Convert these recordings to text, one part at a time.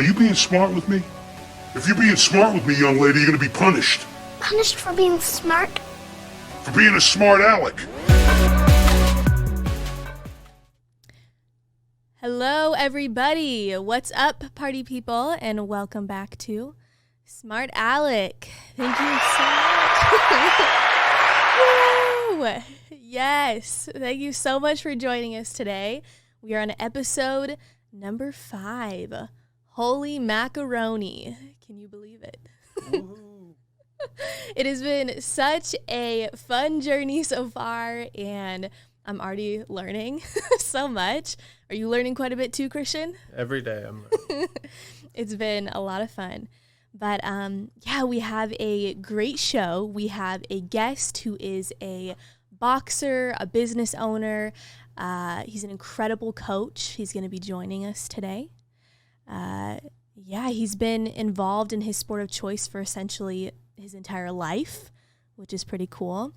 Are you being smart with me? If you're being smart with me, young lady, you're gonna be punished. Punished for being smart? For being a smart Alec. Hello, everybody. What's up, party people? And welcome back to Smart Alec. Thank you so much. Woo! Yes. Thank you so much for joining us today. We are on episode number 5. Holy macaroni. Can you believe it? It has been such a fun journey so far, and I'm already learning so much. Are you learning quite a bit too, Christian? Every day I'm learning. It's been a lot of fun. But yeah, we have a great show. We have a guest who is a boxer, a business owner. He's an incredible coach. He's going to be joining us today. Yeah, he's been involved in his sport of choice for essentially his entire life, which is pretty cool.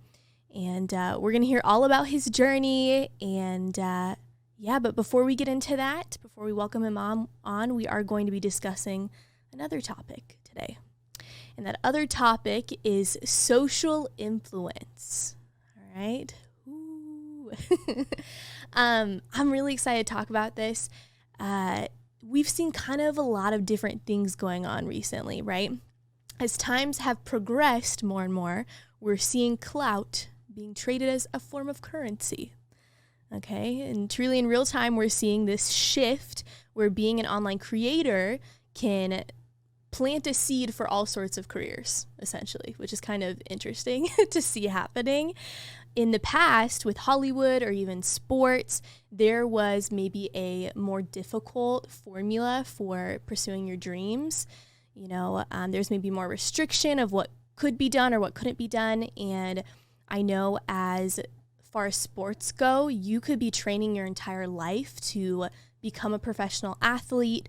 And we're going to hear all about his journey. And yeah, but before we get into that, before we welcome him on, we are going to be discussing another topic today. And that other topic is social influence. All right. Ooh. I'm really excited to talk about this. We've seen kind of a lot of different things going on recently, right? As times have progressed more and more, we're seeing clout being traded as a form of currency. Okay, and truly in real time, we're seeing this shift where being an online creator can plant a seed for all sorts of careers, essentially, which is kind of interesting to see happening. In the past, with Hollywood or even sports, there was maybe a more difficult formula for pursuing your dreams. You know, there's maybe more restriction of what could be done or what couldn't be done. And I know as far as sports go, you could be training your entire life to become a professional athlete,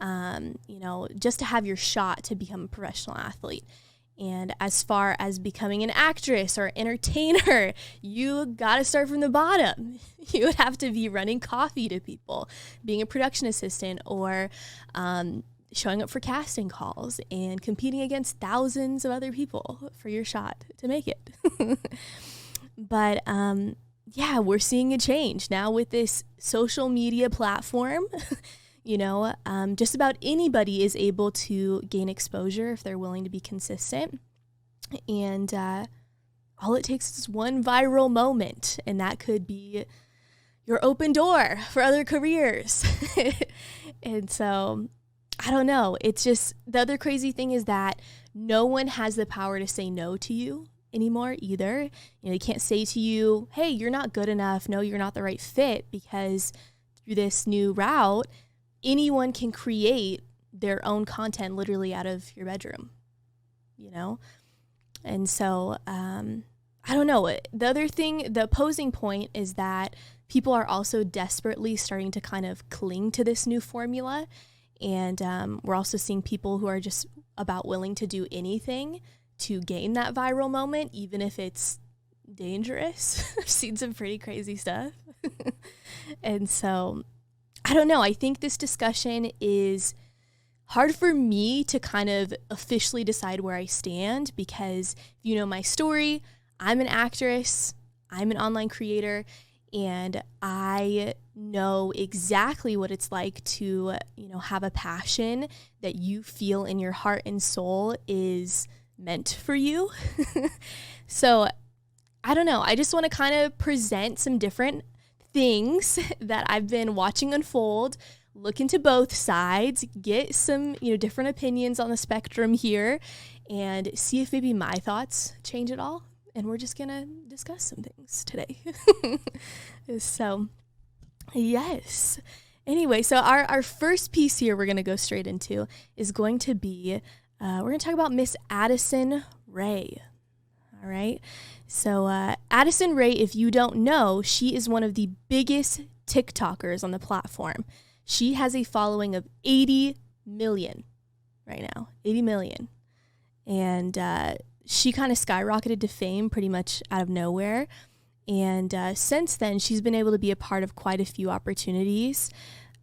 you know, just to have your shot to become a professional athlete. And as far as becoming an actress or entertainer, you got to start from the bottom. You would have to be running coffee to people, being a production assistant, or showing up for casting calls and competing against thousands of other people for your shot to make it. But yeah, we're seeing a change now with this social media platform. You know, just about anybody is able to gain exposure if they're willing to be consistent. And all it takes is one viral moment, and that could be your open door for other careers. And so, I don't know. It's just, the other crazy thing is that no one has the power to say no to you anymore either. You know, they can't say to you, hey, you're not good enough. No, you're not the right fit, because through this new route, anyone can create their own content literally out of your bedroom, you know? And so, I don't know. The other thing, the opposing point is that people are also desperately starting to kind of cling to this new formula. And we're also seeing people who are just about willing to do anything to gain that viral moment, even if it's dangerous. I've seen some pretty crazy stuff. And so, I don't know. I think this discussion is hard for me to kind of officially decide where I stand, because if you know my story, I'm an actress, I'm an online creator, and I know exactly what it's like to, you know, have a passion that you feel in your heart and soul is meant for you. So I don't know. I just want to kind of present some different things that I've been watching unfold, look into both sides, get some, you know, different opinions on the spectrum here, and see if maybe my thoughts change at all. And we're just gonna discuss some things today. So, yes. Anyway, so our first piece here we're gonna go straight into is going to be, we're gonna talk about Miss Addison Rae. All right. So Addison Rae, if you don't know, she is one of the biggest TikTokers on the platform. She has a following of 80 million right now, 80 million. And she kind of skyrocketed to fame pretty much out of nowhere. And since then, she's been able to be a part of quite a few opportunities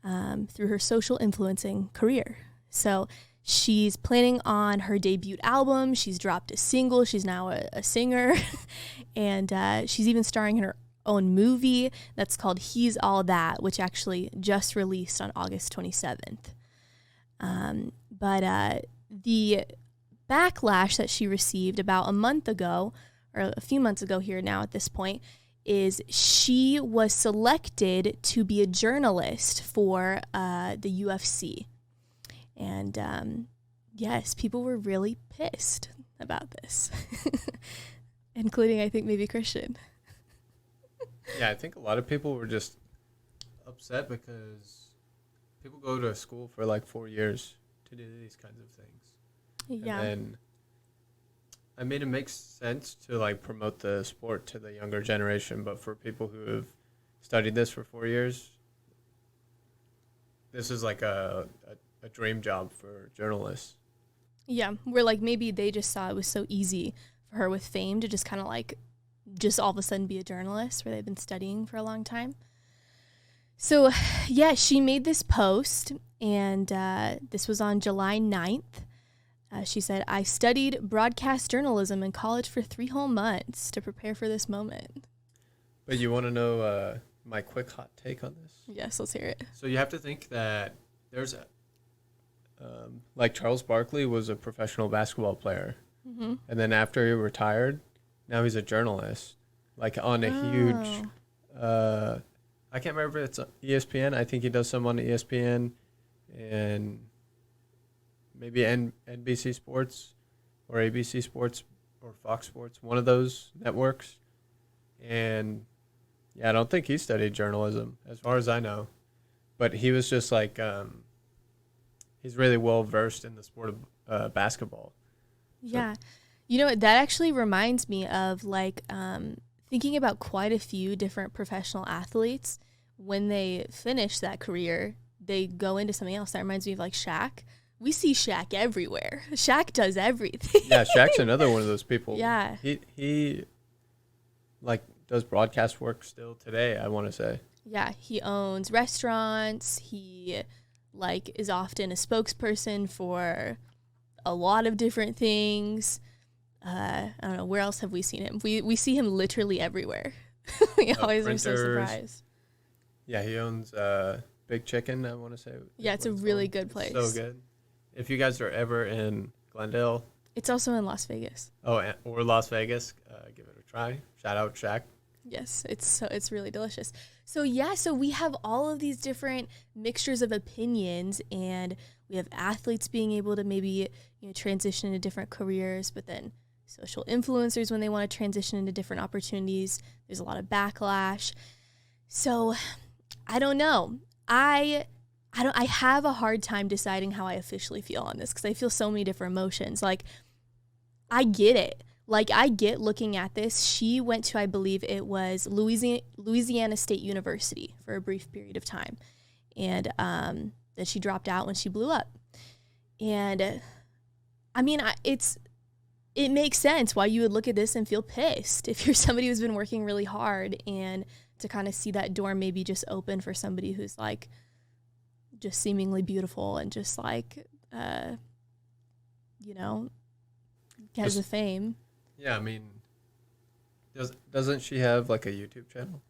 through her social influencing career. So she's planning on her debut album. She's dropped a single. She's now a singer. And she's even starring in her own movie that's called He's All That, which actually just released on August 27th. But the backlash that she received about a month ago, or a few months ago here now at this point, is she was selected to be a journalist for the UFC. And yes, people were really pissed about this, including, I think, maybe Christian. Yeah, I think a lot of people were just upset because people go to school for like 4 years to do these kinds of things. Yeah. And then, I mean, it makes sense to like promote the sport to the younger generation, but for people who have studied this for 4 years, this is like a dream job for journalists. Yeah, where like maybe they just saw it was so easy for her with fame to just kind of like just all of a sudden be a journalist where they've been studying for a long time. So yeah, she made this post, and this was on July 9th. She said, "I studied broadcast journalism in college for 3 whole months to prepare for this moment." But you want to know my quick hot take on this? Yes, let's hear it. So you have to think that there's like Charles Barkley was a professional basketball player. Mm-hmm. And then after he retired, now he's a journalist, like on a huge, I can't remember if it's ESPN. I think he does some on ESPN and maybe NBC Sports or ABC Sports or Fox Sports, one of those networks. And yeah, I don't think he studied journalism as far as I know, but he was just like, he's really well versed in the sport of basketball. Yeah. You know what? That actually reminds me of like thinking about quite a few different professional athletes. When they finish that career, they go into something else. That reminds me of like Shaq. We see Shaq everywhere. Shaq does everything. Yeah, Shaq's another one of those people. Yeah. He like does broadcast work still today, I want to say. Yeah, he owns restaurants. He like is often a spokesperson for a lot of different things. I don't know, where else have we seen him? We see him literally everywhere. We always are so surprised. Yeah, he owns Big Chicken, I want to say. Yeah, it's a really good place. It's so good. If you guys are ever in Glendale. It's also in Las Vegas. Oh, or Las Vegas, give it a try. Shout out Shaq. Yes, it's really delicious. So yeah, so we have all of these different mixtures of opinions, and we have athletes being able to maybe, transition into different careers, but then social influencers when they want to transition into different opportunities. There's a lot of backlash. So I don't know. I have a hard time deciding how I officially feel on this because I feel so many different emotions. Like, I get it. Like, I get looking at this. She went to, I believe it was Louisiana State University for a brief period of time. And then she dropped out when she blew up. And, I mean, it makes sense why you would look at this and feel pissed if you're somebody who's been working really hard, and to kind of see that door maybe just open for somebody who's, like, just seemingly beautiful and just, like, has the fame. Yeah, I mean, doesn't she have like a YouTube channel?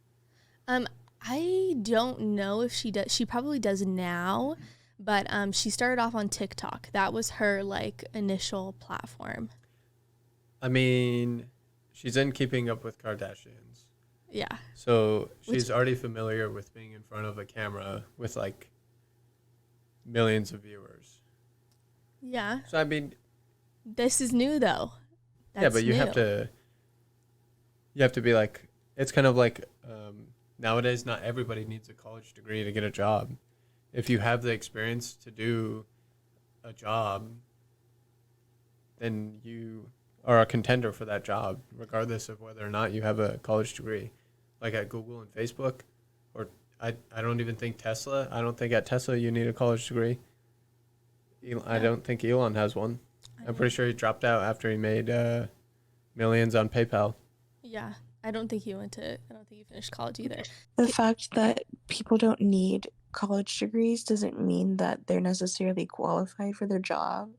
I don't know if she does. She probably does now, but she started off on TikTok. That was her like initial platform. I mean, she's in Keeping Up with Kardashians. Yeah. So she's already familiar with being in front of a camera with like millions of viewers. Yeah. So I mean, this is new though. That's yeah, but you have to be like, it's kind of like nowadays not everybody needs a college degree to get a job. If you have the experience to do a job, then you are a contender for that job, regardless of whether or not you have a college degree. Like at Google and Facebook, or I don't even think Tesla. I don't think at Tesla you need a college degree. I don't think Elon has one. I'm pretty sure he dropped out after he made millions on PayPal. Yeah, I don't think he finished college either. The fact that people don't need college degrees doesn't mean that they're necessarily qualified for their job.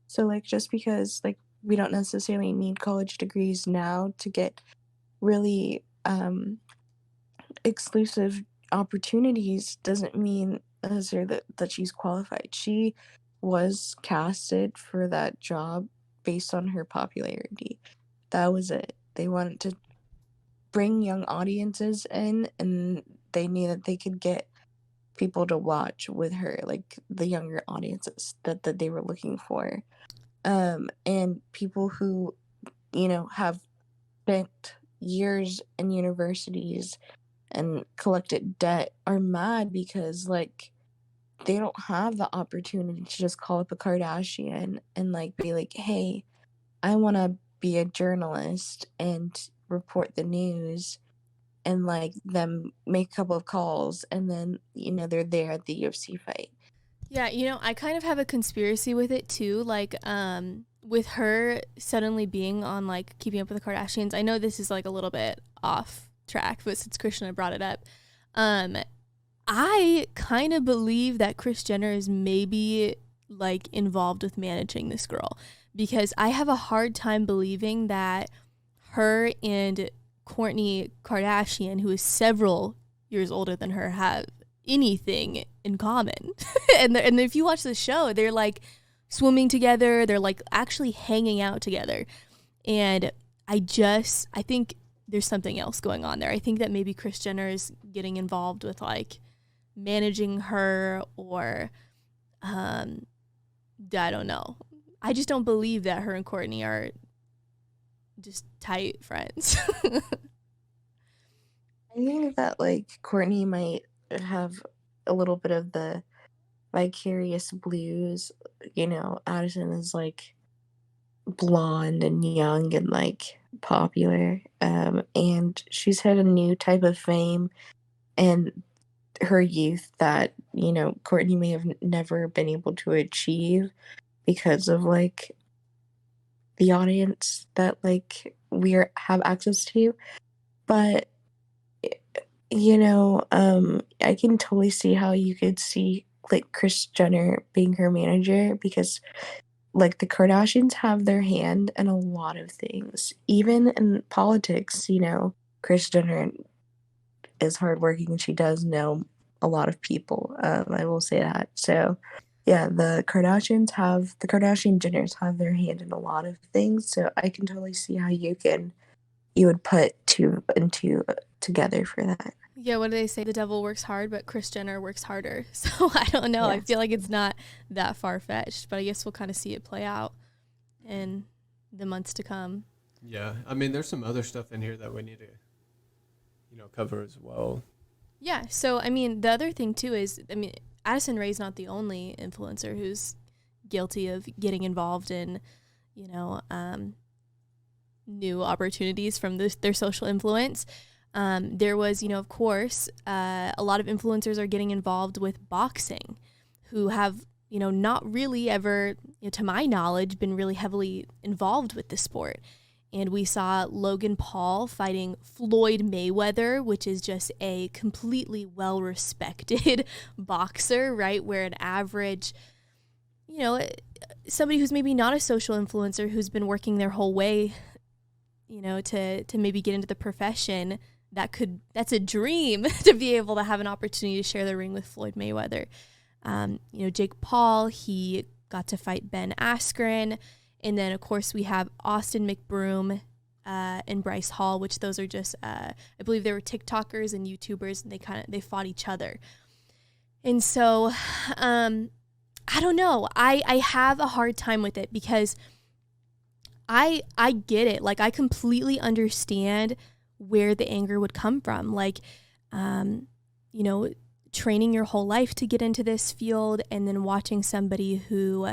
So, like, just because, like, we don't necessarily need college degrees now to get really exclusive opportunities doesn't mean necessarily that she's qualified. She was casted for that job based on her popularity. That was it. They wanted to bring young audiences in, and they knew that they could get people to watch with her, like the younger audiences that they were looking for. And people who, have spent years in universities and collected debt are mad because, like, they don't have the opportunity to just call up a Kardashian and, like, be like, hey, I want to be a journalist and report the news, and, like, them make a couple of calls and then, they're there at the UFC fight. Yeah, I kind of have a conspiracy with it too. Like, with her suddenly being on like Keeping Up with the Kardashians. I know this is like a little bit off track, but since Krishna brought it up, I kind of believe that Kris Jenner is maybe like involved with managing this girl, because I have a hard time believing that her and Kourtney Kardashian, who is several years older than her, have anything in common. and if you watch the show, they're like swimming together, they're like actually hanging out together. And I think there's something else going on there. I think that maybe Kris Jenner is getting involved with like managing her, or I don't know. I just don't believe that her and Kourtney are just tight friends. I think that, like, Kourtney might have a little bit of the vicarious blues. Addison is, like, blonde and young and, like, popular. And she's had a new type of fame and her youth that, Kourtney may have never been able to achieve because of, like, the audience that, like, have access to. But I can totally see how you could see, like, Kris Jenner being her manager, because, like, the Kardashians have their hand in a lot of things. Even in politics, Kris Jenner is hardworking and she does know a lot of people. I will say that. So, yeah, the Kardashian Jenners have their hand in a lot of things. So I can totally see how you would put two and two together for that. Yeah, what do they say? The devil works hard, but Kris Jenner works harder. So I don't know. Yes. I feel like it's not that far-fetched, but I guess we'll kind of see it play out in the months to come. Yeah, I mean, there's some other stuff in here that we need to, cover as well. Yeah, so, I mean, the other thing, too, is, Addison Rae's not the only influencer who's guilty of getting involved in, new opportunities from their social influence. There was, of course, a lot of influencers are getting involved with boxing, who have, not really ever, to my knowledge, been really heavily involved with the sport. And we saw Logan Paul fighting Floyd Mayweather, which is just a completely well-respected boxer, right? Where an average, somebody who's maybe not a social influencer, who's been working their whole way, to maybe get into the profession, that's a dream to be able to have an opportunity to share the ring with Floyd Mayweather. Jake Paul, he got to fight Ben Askren. And then, of course, we have Austin McBroom and Bryce Hall, which those are just, I believe they were TikTokers and YouTubers, and they fought each other. And so, I don't know. I have a hard time with it, because I get it. Like, I completely understand where the anger would come from. Like, training your whole life to get into this field, and then watching somebody who,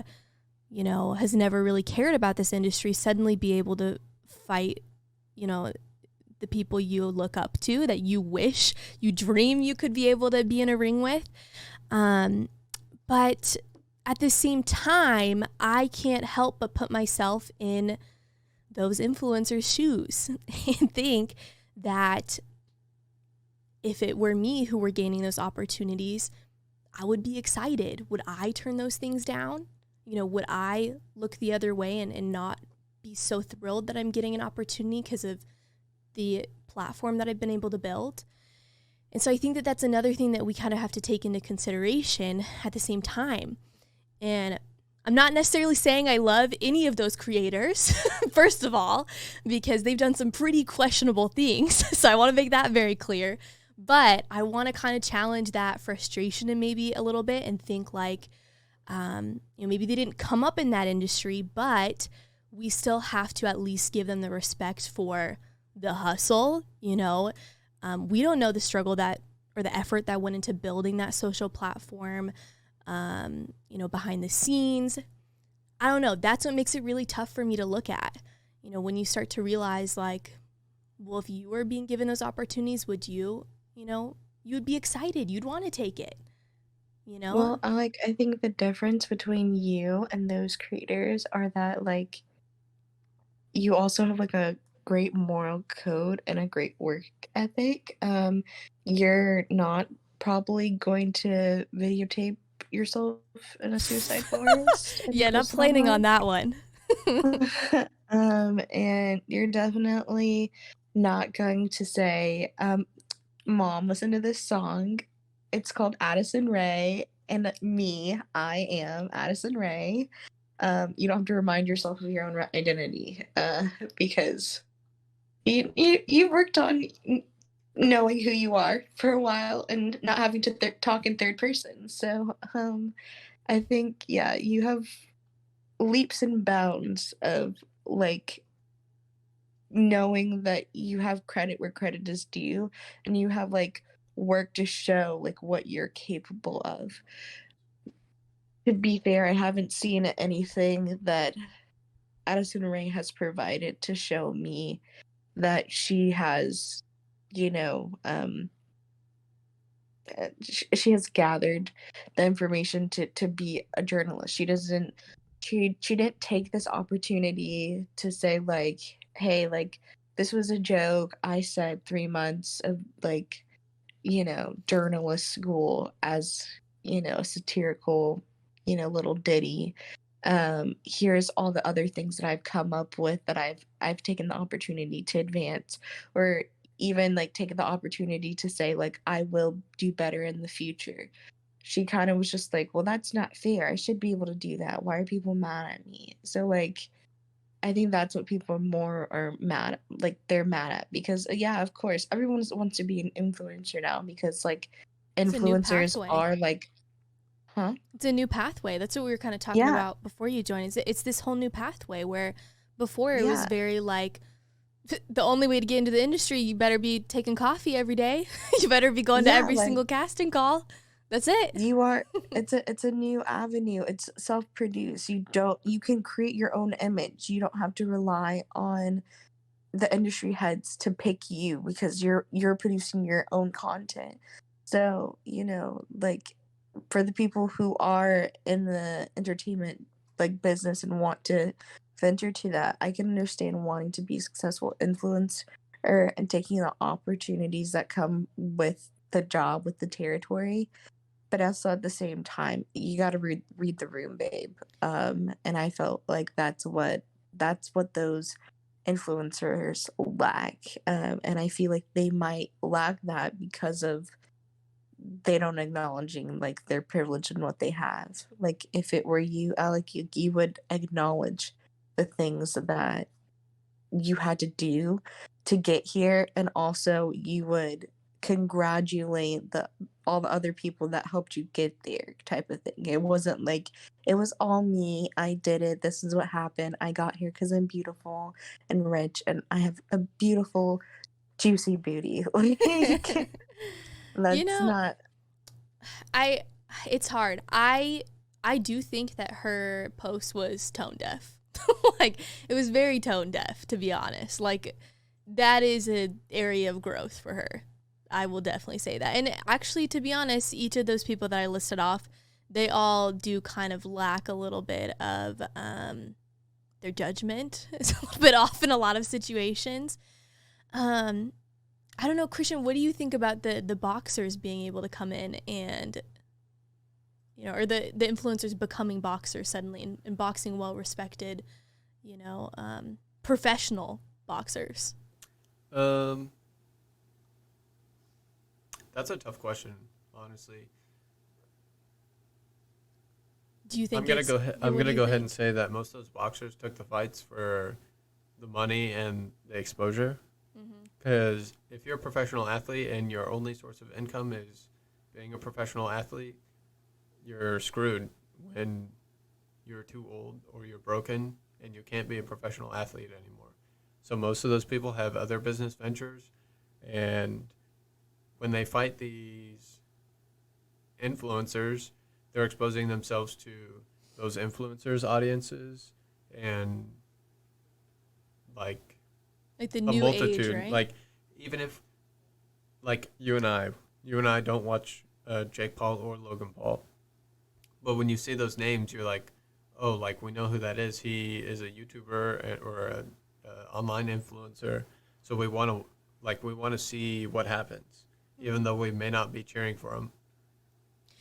has never really cared about this industry suddenly be able to fight, the people you look up to, that you dream you could be able to be in a ring with. But at the same time, I can't help but put myself in those influencers' shoes and think that if it were me who were gaining those opportunities, I would be excited. Would I turn those things down? You know, would I look the other way and not be so thrilled that I'm getting an opportunity because of the platform that I've been able to build? And so I think that that's another thing that we kind of have to take into consideration at the same time. And I'm not necessarily saying I love any of those creators, first of all, because they've done some pretty questionable things. So I want to make that very clear. But I want to kind of challenge that frustration and maybe a little bit and think like, maybe they didn't come up in that industry, but we still have to at least give them the respect for the hustle. You know, we don't know the struggle or the effort that went into building that social platform, behind the scenes. I don't know. That's what makes it really tough for me to look at. You know, when you start to realize like, well, if you were being given those opportunities, would you, you'd be excited. You'd want to take it, Well, I think the difference between you and those creators are that like you also have like a great moral code and a great work ethic. You're not probably going to videotape yourself in a suicide forest and Yeah, not post it planning on online. that one. And you're definitely not going to say, Mom, listen to this song. It's called Addison Rae, and I am Addison Rae. You don't have to remind yourself of your own identity, because you worked on knowing who you are for a while and not having to talk in third person. So, I think, yeah, you have leaps and bounds of like knowing that you have credit where credit is due and you have like work to show like what you're capable of. To be fair, I haven't seen anything that Addison Rae has provided to show me that she has, you know, she has gathered the information to be a journalist. She didn't take this opportunity to say like, hey, like this was a joke. I said 3 months of like, journalist school as, a satirical, little ditty. Here's all the other things that I've come up with that I've taken the opportunity to advance, or even like taken the opportunity to say like I will do better in the future. She kind of was just like, well, that's not fair. I should be able to do that. Why are people mad at me? So like I think that's what people are mad, like they're mad at, because yeah, of course, everyone wants to be an influencer now because like It's a new influencers pathway. are like, huh? It's a new pathway. That's what we were kind of talking Yeah. about before you joined. It's this whole new pathway where before it was Yeah. very like, the only way to get into the industry, you better be taking coffee every day. You better be going to Yeah, every like- single casting call. That's it. It's a new avenue. It's self-produced. You can create your own image. You don't have to rely on the industry heads to pick you because you're producing your own content. So, like for the people who are in the entertainment like business and want to venture to that, I can understand wanting to be a successful influencer and taking the opportunities that come with the job, with the territory. But also at the same time, you got to read the room, babe. And I felt like that's what those influencers lack. And I feel like they might lack that because of they don't acknowledging like their privilege and what they have. Like if it were you, Alec, you would acknowledge the things that you had to do to get here, and also you would congratulate all the other people that helped you get there, type of thing. It wasn't like it was all me. I did it. This is what happened. I got here because I'm beautiful and rich and I have a beautiful juicy booty. Like that's not. It's hard. I do think that her post was tone deaf. Like it was very tone deaf, to be honest. Like that is an area of growth for her. I will definitely say that. And actually, to be honest, each of those people that I listed off, they all do kind of lack a little bit of their judgment. It's a little bit off in a lot of situations. I don't know, Christian, what do you think about the boxers being able to come in and you know, or the influencers becoming boxers suddenly, and boxing well respected, you know, professional boxers? Um, that's a tough question, honestly. Do you think I'm gonna it's go ahead. yeah, I'm what do gonna you go ahead think? and say that most of those boxers took the fights for the money and the exposure. Mm-hmm. Because if you're a professional athlete and your only source of income is being a professional athlete, you're screwed when you're too old or you're broken and you can't be a professional athlete anymore. So most of those people have other business ventures, and when they fight these influencers, they're exposing themselves to those influencers' audiences and like Like the a new age, multitude. right? Like even if like you and I don't watch Jake Paul or Logan Paul, but when you see those names, you're like, oh, like we know who that is. He is a YouTuber or a online influencer. So we want to see what happens, even though we may not be cheering for him.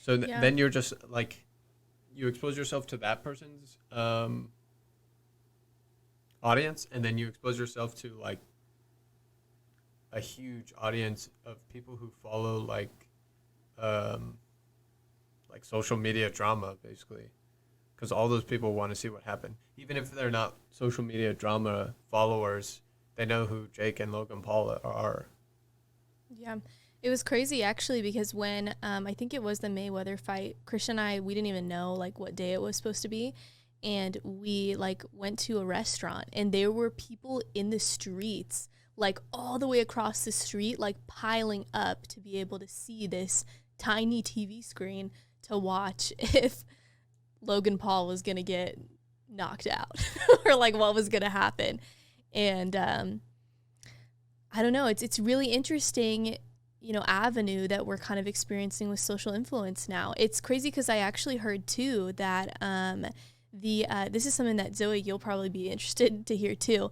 So Yeah. then you're just like, you expose yourself to that person's audience, and then you expose yourself to like a huge audience of people who follow um, like social media drama, basically, because all those people want to see what happened, even if they're not social media drama followers. They know who Jake and Logan Paul are. Yeah. It was crazy actually because when I think it was the Mayweather fight, Christian and I, we didn't even know like what day it was supposed to be. And we like went to a restaurant and there were people in the streets, like all the way across the street, like piling up to be able to see this tiny TV screen to watch if Logan Paul was going to get knocked out or like what was going to happen. And I don't know, it's really interesting, you know, avenue that we're kind of experiencing with social influence now. It's crazy because I actually heard too that this is something that Zoe, you'll probably be interested to hear too.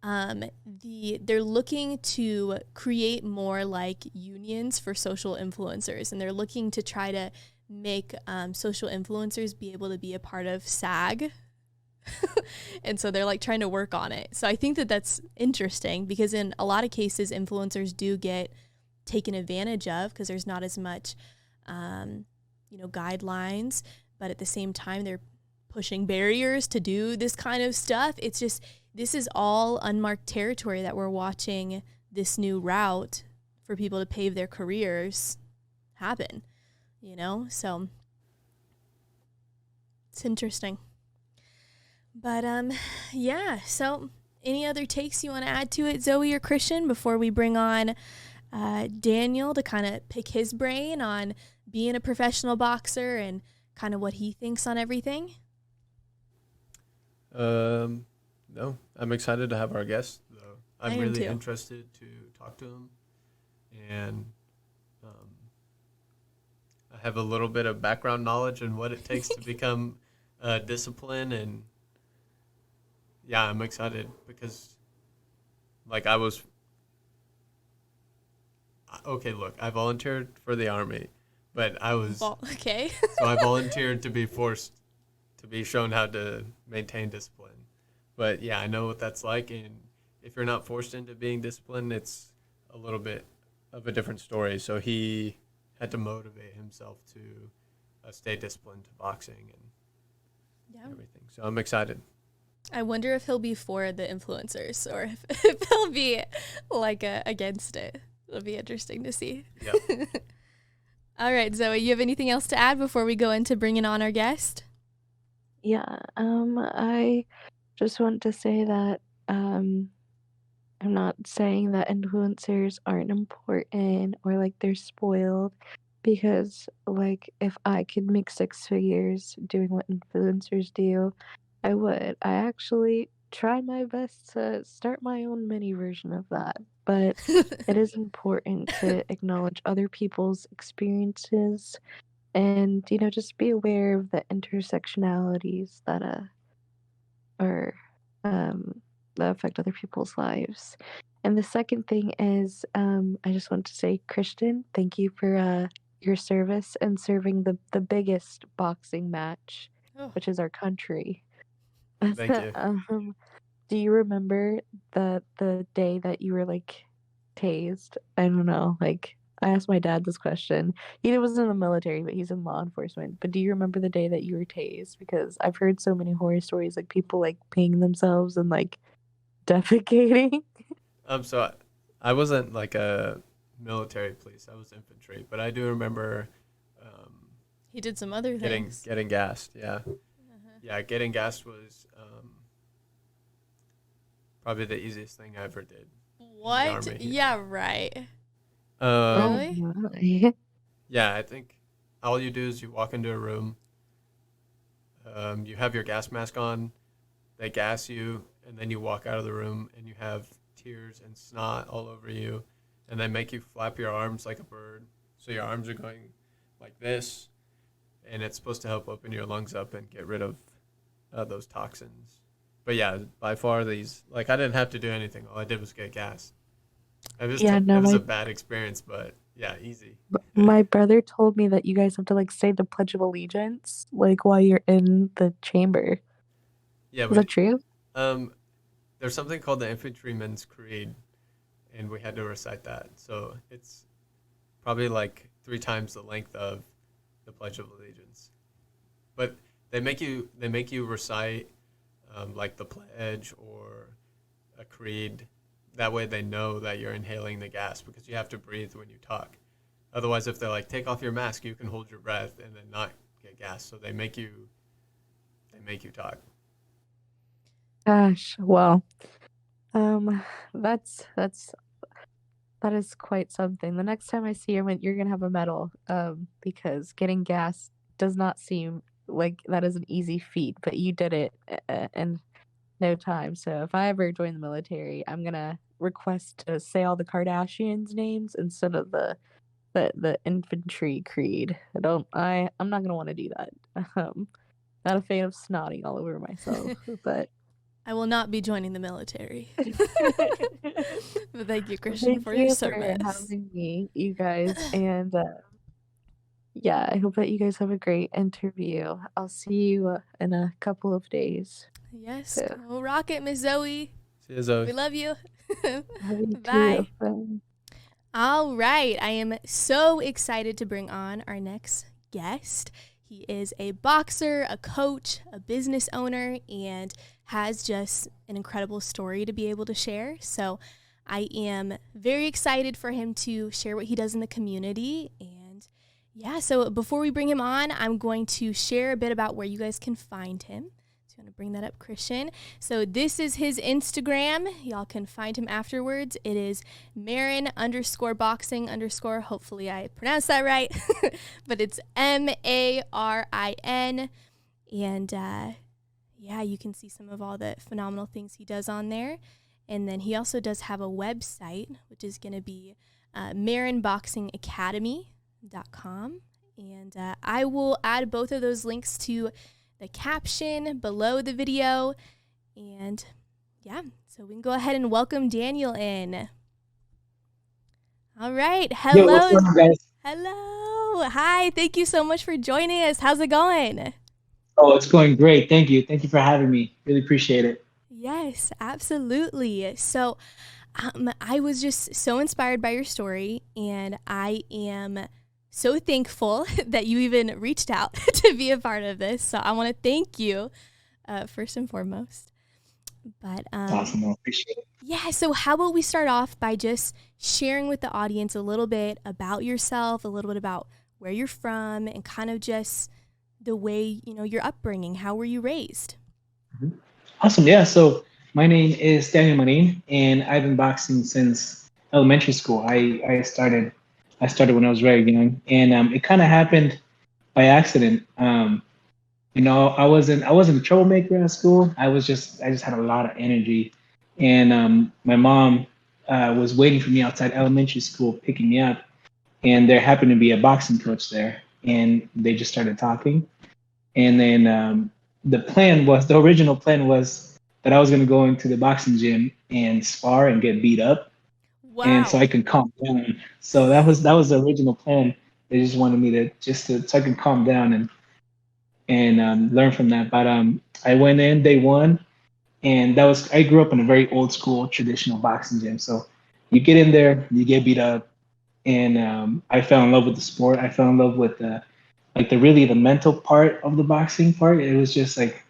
They're looking to create more like unions for social influencers, and they're looking to try to make social influencers be able to be a part of SAG. And so they're like trying to work on it. So I think that that's interesting because in a lot of cases, influencers do get taken advantage of because there's not as much, guidelines. But at the same time, they're pushing barriers to do this kind of stuff. It's just, this is all unmarked territory that we're watching this new route for people to pave their careers happen, you know? So it's interesting. But yeah, so any other takes you want to add to it, Zoe or Christian, before we bring on Daniel to kind of pick his brain on being a professional boxer and kind of what he thinks on everything? No, I'm excited to have our guest, though. I I'm am really too. interested to talk to him, and I have a little bit of background knowledge in what it takes to become disciplined, and yeah, I'm excited because, like, okay, look, I volunteered for the Army, but Okay. so I volunteered to be forced to be shown how to maintain discipline. But yeah, I know what that's like, and if you're not forced into being disciplined, it's a little bit of a different story. So he had to motivate himself to stay disciplined to boxing and Yeah. everything. So I'm excited. I wonder if he'll be for the influencers or if he'll be like against it. It'll be interesting to see. Yeah. All right, Zoe, you have anything else to add before we go into bringing on our guest? Yeah, I just want to say that I'm not saying that influencers aren't important or like they're spoiled because like if I could make six figures doing what influencers do, I would. I actually try my best to start my own mini version of that, but it is important to acknowledge other people's experiences and just be aware of the intersectionalities that are that affect other people's lives. And the second thing is I just want to say, Christian, thank you for your service and serving the biggest boxing match, Oh, which is our country. Thank you. Do you remember the day that you were like tased? I don't know. Like I asked my dad this question. He was in the military, but he's in law enforcement. But do you remember the day that you were tased? Because I've heard so many horror stories, like people like peeing themselves and like defecating. So I wasn't like a military police. I was infantry, but I do remember he did some other getting things. getting gassed. Yeah, yeah. Getting gassed was probably the easiest thing I ever did. What? Army. Yeah, right. Um, Really? Oh my. yeah, I think all you do is you walk into a room. You have your gas mask on. They gas you, and then you walk out of the room, and you have tears and snot all over you, and they make you flap your arms like a bird, so your arms are going like this, and it's supposed to help open your lungs up and get rid of those toxins. But yeah, by far these, like I didn't have to do anything. All I did was get gas. Yeah, no, It was my a bad experience, but yeah, easy. my brother told me that you guys have to like say the Pledge of Allegiance like while you're in the chamber. Yeah, Is that true? um, there's something called the Infantryman's Creed, and we had to recite that. So it's probably like 3 times the length of the Pledge of Allegiance. But they make you recite like the pledge or a creed. That way they know that you're inhaling the gas because you have to breathe when you talk. Otherwise, if they're like, take off your mask, you can hold your breath and then not get gas. So they make you talk. Gosh, well, um, that's that is quite something. The next time I see you, you're gonna have a medal, because getting gas does not seem like that is an easy feat, but you did it in no time. So if I ever join the military, I'm gonna request to say all the Kardashians' names instead of the infantry creed. I'm not gonna want to do that. Um, Not a fan of snotting all over myself, but I will not be joining the military. But thank you, Christian, thank for your you for service. having me, you guys, and yeah, I hope that you guys have a great interview. I'll see you in a couple of days. Yes, So, go rocket, Miss Zoe. See you, Zoe. We love you. love you Bye. too. Bye. All right. I am so excited to bring on our next guest. He is a boxer, a coach, a business owner, and has just an incredible story to be able to share. So I am very excited for him to share what he does in the community. And yeah, so before we bring him on, I'm going to share a bit about where you guys can find him. I'm going to bring that up, Christian. So this is his Instagram. Y'all can find him afterwards. It is Marin_boxing_. Hopefully I pronounced that right. But it's MARIN. And yeah, you can see some of all the phenomenal things he does on there. And then he also does have a website, which is going to be marinboxingacademy.com. And I will add both of those links to the caption below the video. And yeah, so we can go ahead and welcome Daniel in. All right. Hello. Yo, what's going on, guys? Hello. Hi. Thank you so much for joining us. How's it going? Oh, it's going great. Thank you. Thank you for having me. Really appreciate it. Yes, absolutely. So I was just so inspired by your story, and I am so thankful that you even reached out to be a part of this. So I want to thank you first and foremost. But Awesome. I appreciate it. yeah, so how about we start off by just sharing with the audience a little bit about yourself, a little bit about where you're from, and kind of just the way, your upbringing. How were you raised? Awesome. Yeah. So my name is Daniel Marin, and I've been boxing since elementary school. I started when I was very young, and it kind of happened by accident. I wasn't a troublemaker at school. I just had a lot of energy, and my mom was waiting for me outside elementary school, picking me up, and there happened to be a boxing coach there, and they just started talking, and then the original plan was that I was going to go into the boxing gym and spar and get beat up, Wow. and so I could calm down. So that was the original plan. They just wanted me to so I could calm down and learn from that. But I went in day one, and I grew up in a very old school traditional boxing gym. So you get in there, you get beat up, and I fell in love with the sport. I fell in love with the mental part of the boxing part. It was just like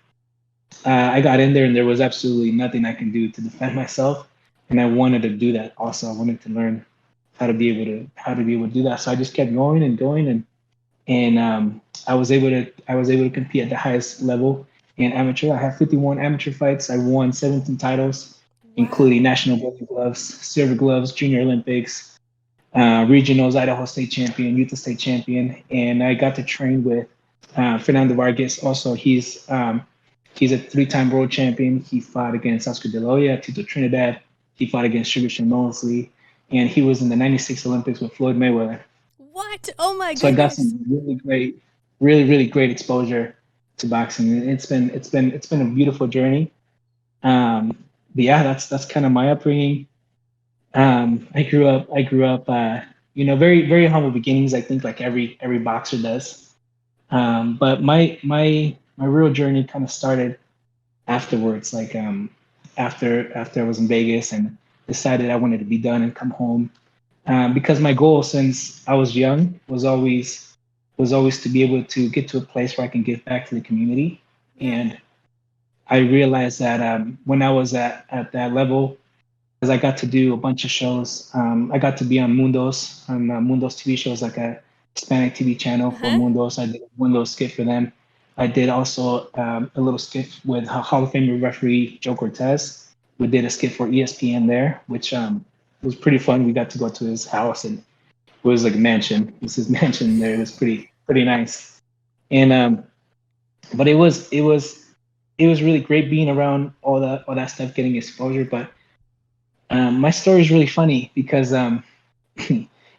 I got in there, and there was absolutely nothing I can do to defend myself, and I wanted to do that. Also, I wanted to learn how to be able to do that. So I just kept going and going, and I was able to compete at the highest level in amateur. I have 51 amateur fights. I won 17 titles, including Wow. national golden gloves, silver gloves, junior Olympics, regionals, Idaho state champion, Utah state champion, and I got to train with Fernando Vargas. Also, he's a three-time world champion. He fought against Oscar De La Hoya, Tito Trinidad. He fought against Sugar Sean Mosley, and he was in the '96 Olympics with Floyd Mayweather. What? Oh my So I got goodness. some really great exposure to boxing. And it's been a beautiful journey. But yeah, that's kind of my upbringing. I grew up, very humble beginnings. I think like every boxer does. But my real journey kind of started afterwards, like after I was in Vegas and decided I wanted to be done and come home. Because my goal since I was young was always to be able to get to a place where I can give back to the community. Yeah. And I realized that when I was at that level, because I got to do a bunch of shows. I got to be on Mundos TV shows, like a Hispanic TV channel for Uh-huh. Mundos. I did one little skit for them. I did also a little skit with Hall of Fame referee Joe Cortez. We did a skit for ESPN there, which was pretty fun. We got to go to his house, and it was like a mansion. It was his mansion there. It was pretty nice. And but it was really great being around all that stuff, getting exposure. But my story is really funny because and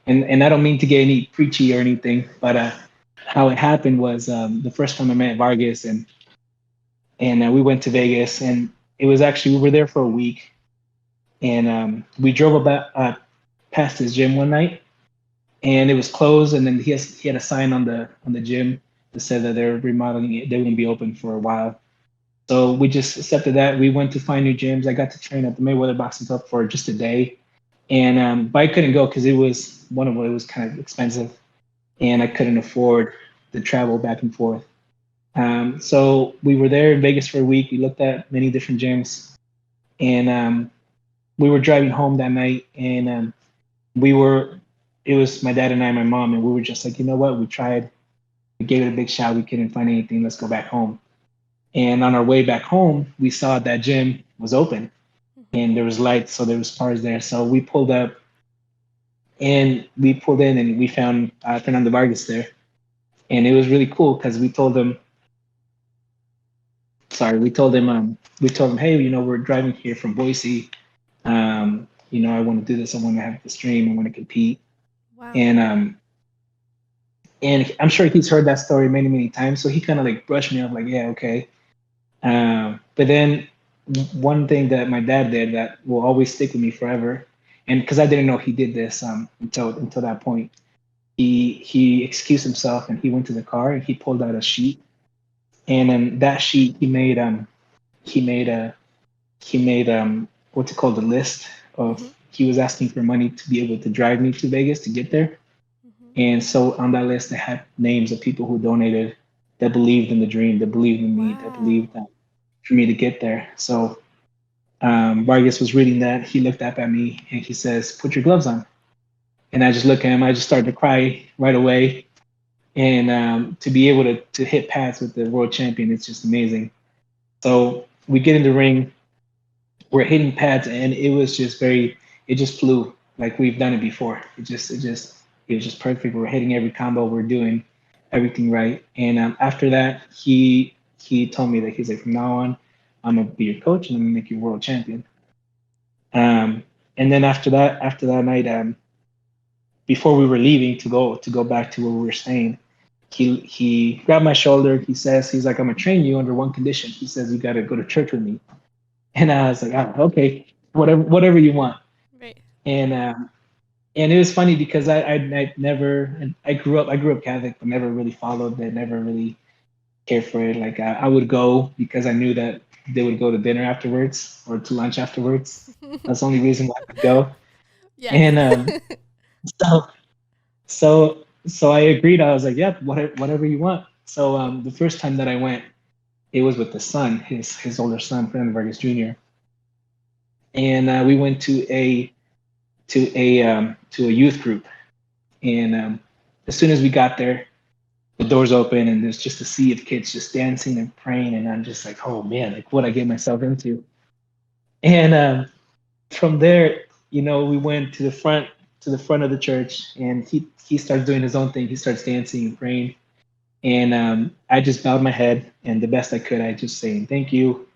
I don't mean to get any preachy or anything, but how it happened was the first time I met Vargas, and we went to Vegas, and it was actually we were there for a week, and we drove about past his gym one night, and it was closed, and then he had a sign on the gym that said that they're remodeling it, they wouldn't be open for a while. So we just accepted that. We went to find new gyms. I got to train at the Mayweather Boxing Club for just a day, and but I couldn't go because it was kind of expensive, and I couldn't afford the travel back and forth. So we were there in Vegas for a week. We looked at many different gyms, and we were driving home that night, and we were. It was my dad and I, and my mom, and we were just like, you know what? We tried. We gave it a big shot. We couldn't find anything. Let's go back home. And on our way back home, we saw that gym was open Mhm. and there was lights, so there was cars there. So we pulled up and we pulled in and we found Fernando Vargas there. And it was really cool because we told him, hey, we're driving here from Boise. I want to do this. I want to have the stream. I want to compete. Wow. And and I'm sure he's heard that story many times. So he kind of like brushed me off, like, yeah, okay. But then one thing that my dad did that will always stick with me forever, and because I didn't know he did this until that point, he excused himself and he went to the car and he pulled out a sheet, and in that sheet he made a he made what's it called, a list of, Mhm. he was asking for money to be able to drive me to Vegas to get there. Mhm. And so on that list, they had names of people who donated, that believed in the dream, that believed in me, that believed Wow. that for me to get there. So Vargas was reading that. He looked up at me and he says, "Put your gloves on." And I just look at him. I just started to cry right away. And to be able to hit pads with the world champion, it's just amazing. So we get in the ring, we're hitting pads, and it just flew like we've done it before. It was just perfect. We're hitting every combo, we're doing everything right. And after that, he told me that he's like, from now on, I'm gonna be your coach and I'm gonna make you world champion. Um, and then after that night, before we were leaving to go back to where we were staying, he grabbed my shoulder. He's like, I'm gonna train you under one condition. He says, you gotta go to church with me. And I was like, oh, okay, whatever you want. Right. And And it was funny because I never, I grew up Catholic, but never really followed it, never really cared for it. Like I would go because I knew that they would go to dinner afterwards or to lunch afterwards. That's the only reason why I would go. Yes. And so so I agreed. I was like, yep, whatever you want. So the first time that I went, it was with the son, his older son, Fernando Vargas Jr. And we went to a youth group. And as soon as we got there, the doors open and there's just a sea of kids just dancing and praying, and I'm just like, oh man, like what I get myself into. And from there, we went to the front of the church, and he starts doing his own thing. He starts dancing and praying, and I just bowed my head, and the best I could, I just saying thank you.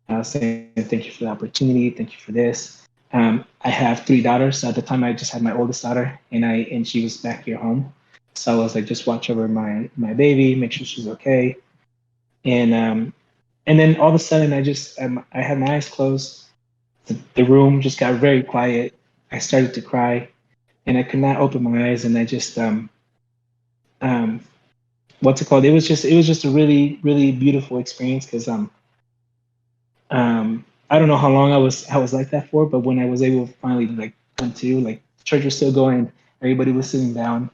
I was saying thank you for the opportunity, thank you for this. I have three daughters. At the time, I just had my oldest daughter, and she was back here home. So I was like, just watch over my baby, make sure she's okay. And then all of a sudden, I had my eyes closed. The room just got very quiet. I started to cry, and I could not open my eyes. And I just um, what's it called? It was just a really really beautiful experience because I don't know how long I was like that for, but when I was able to finally like come to, like church was still going, everybody was sitting down,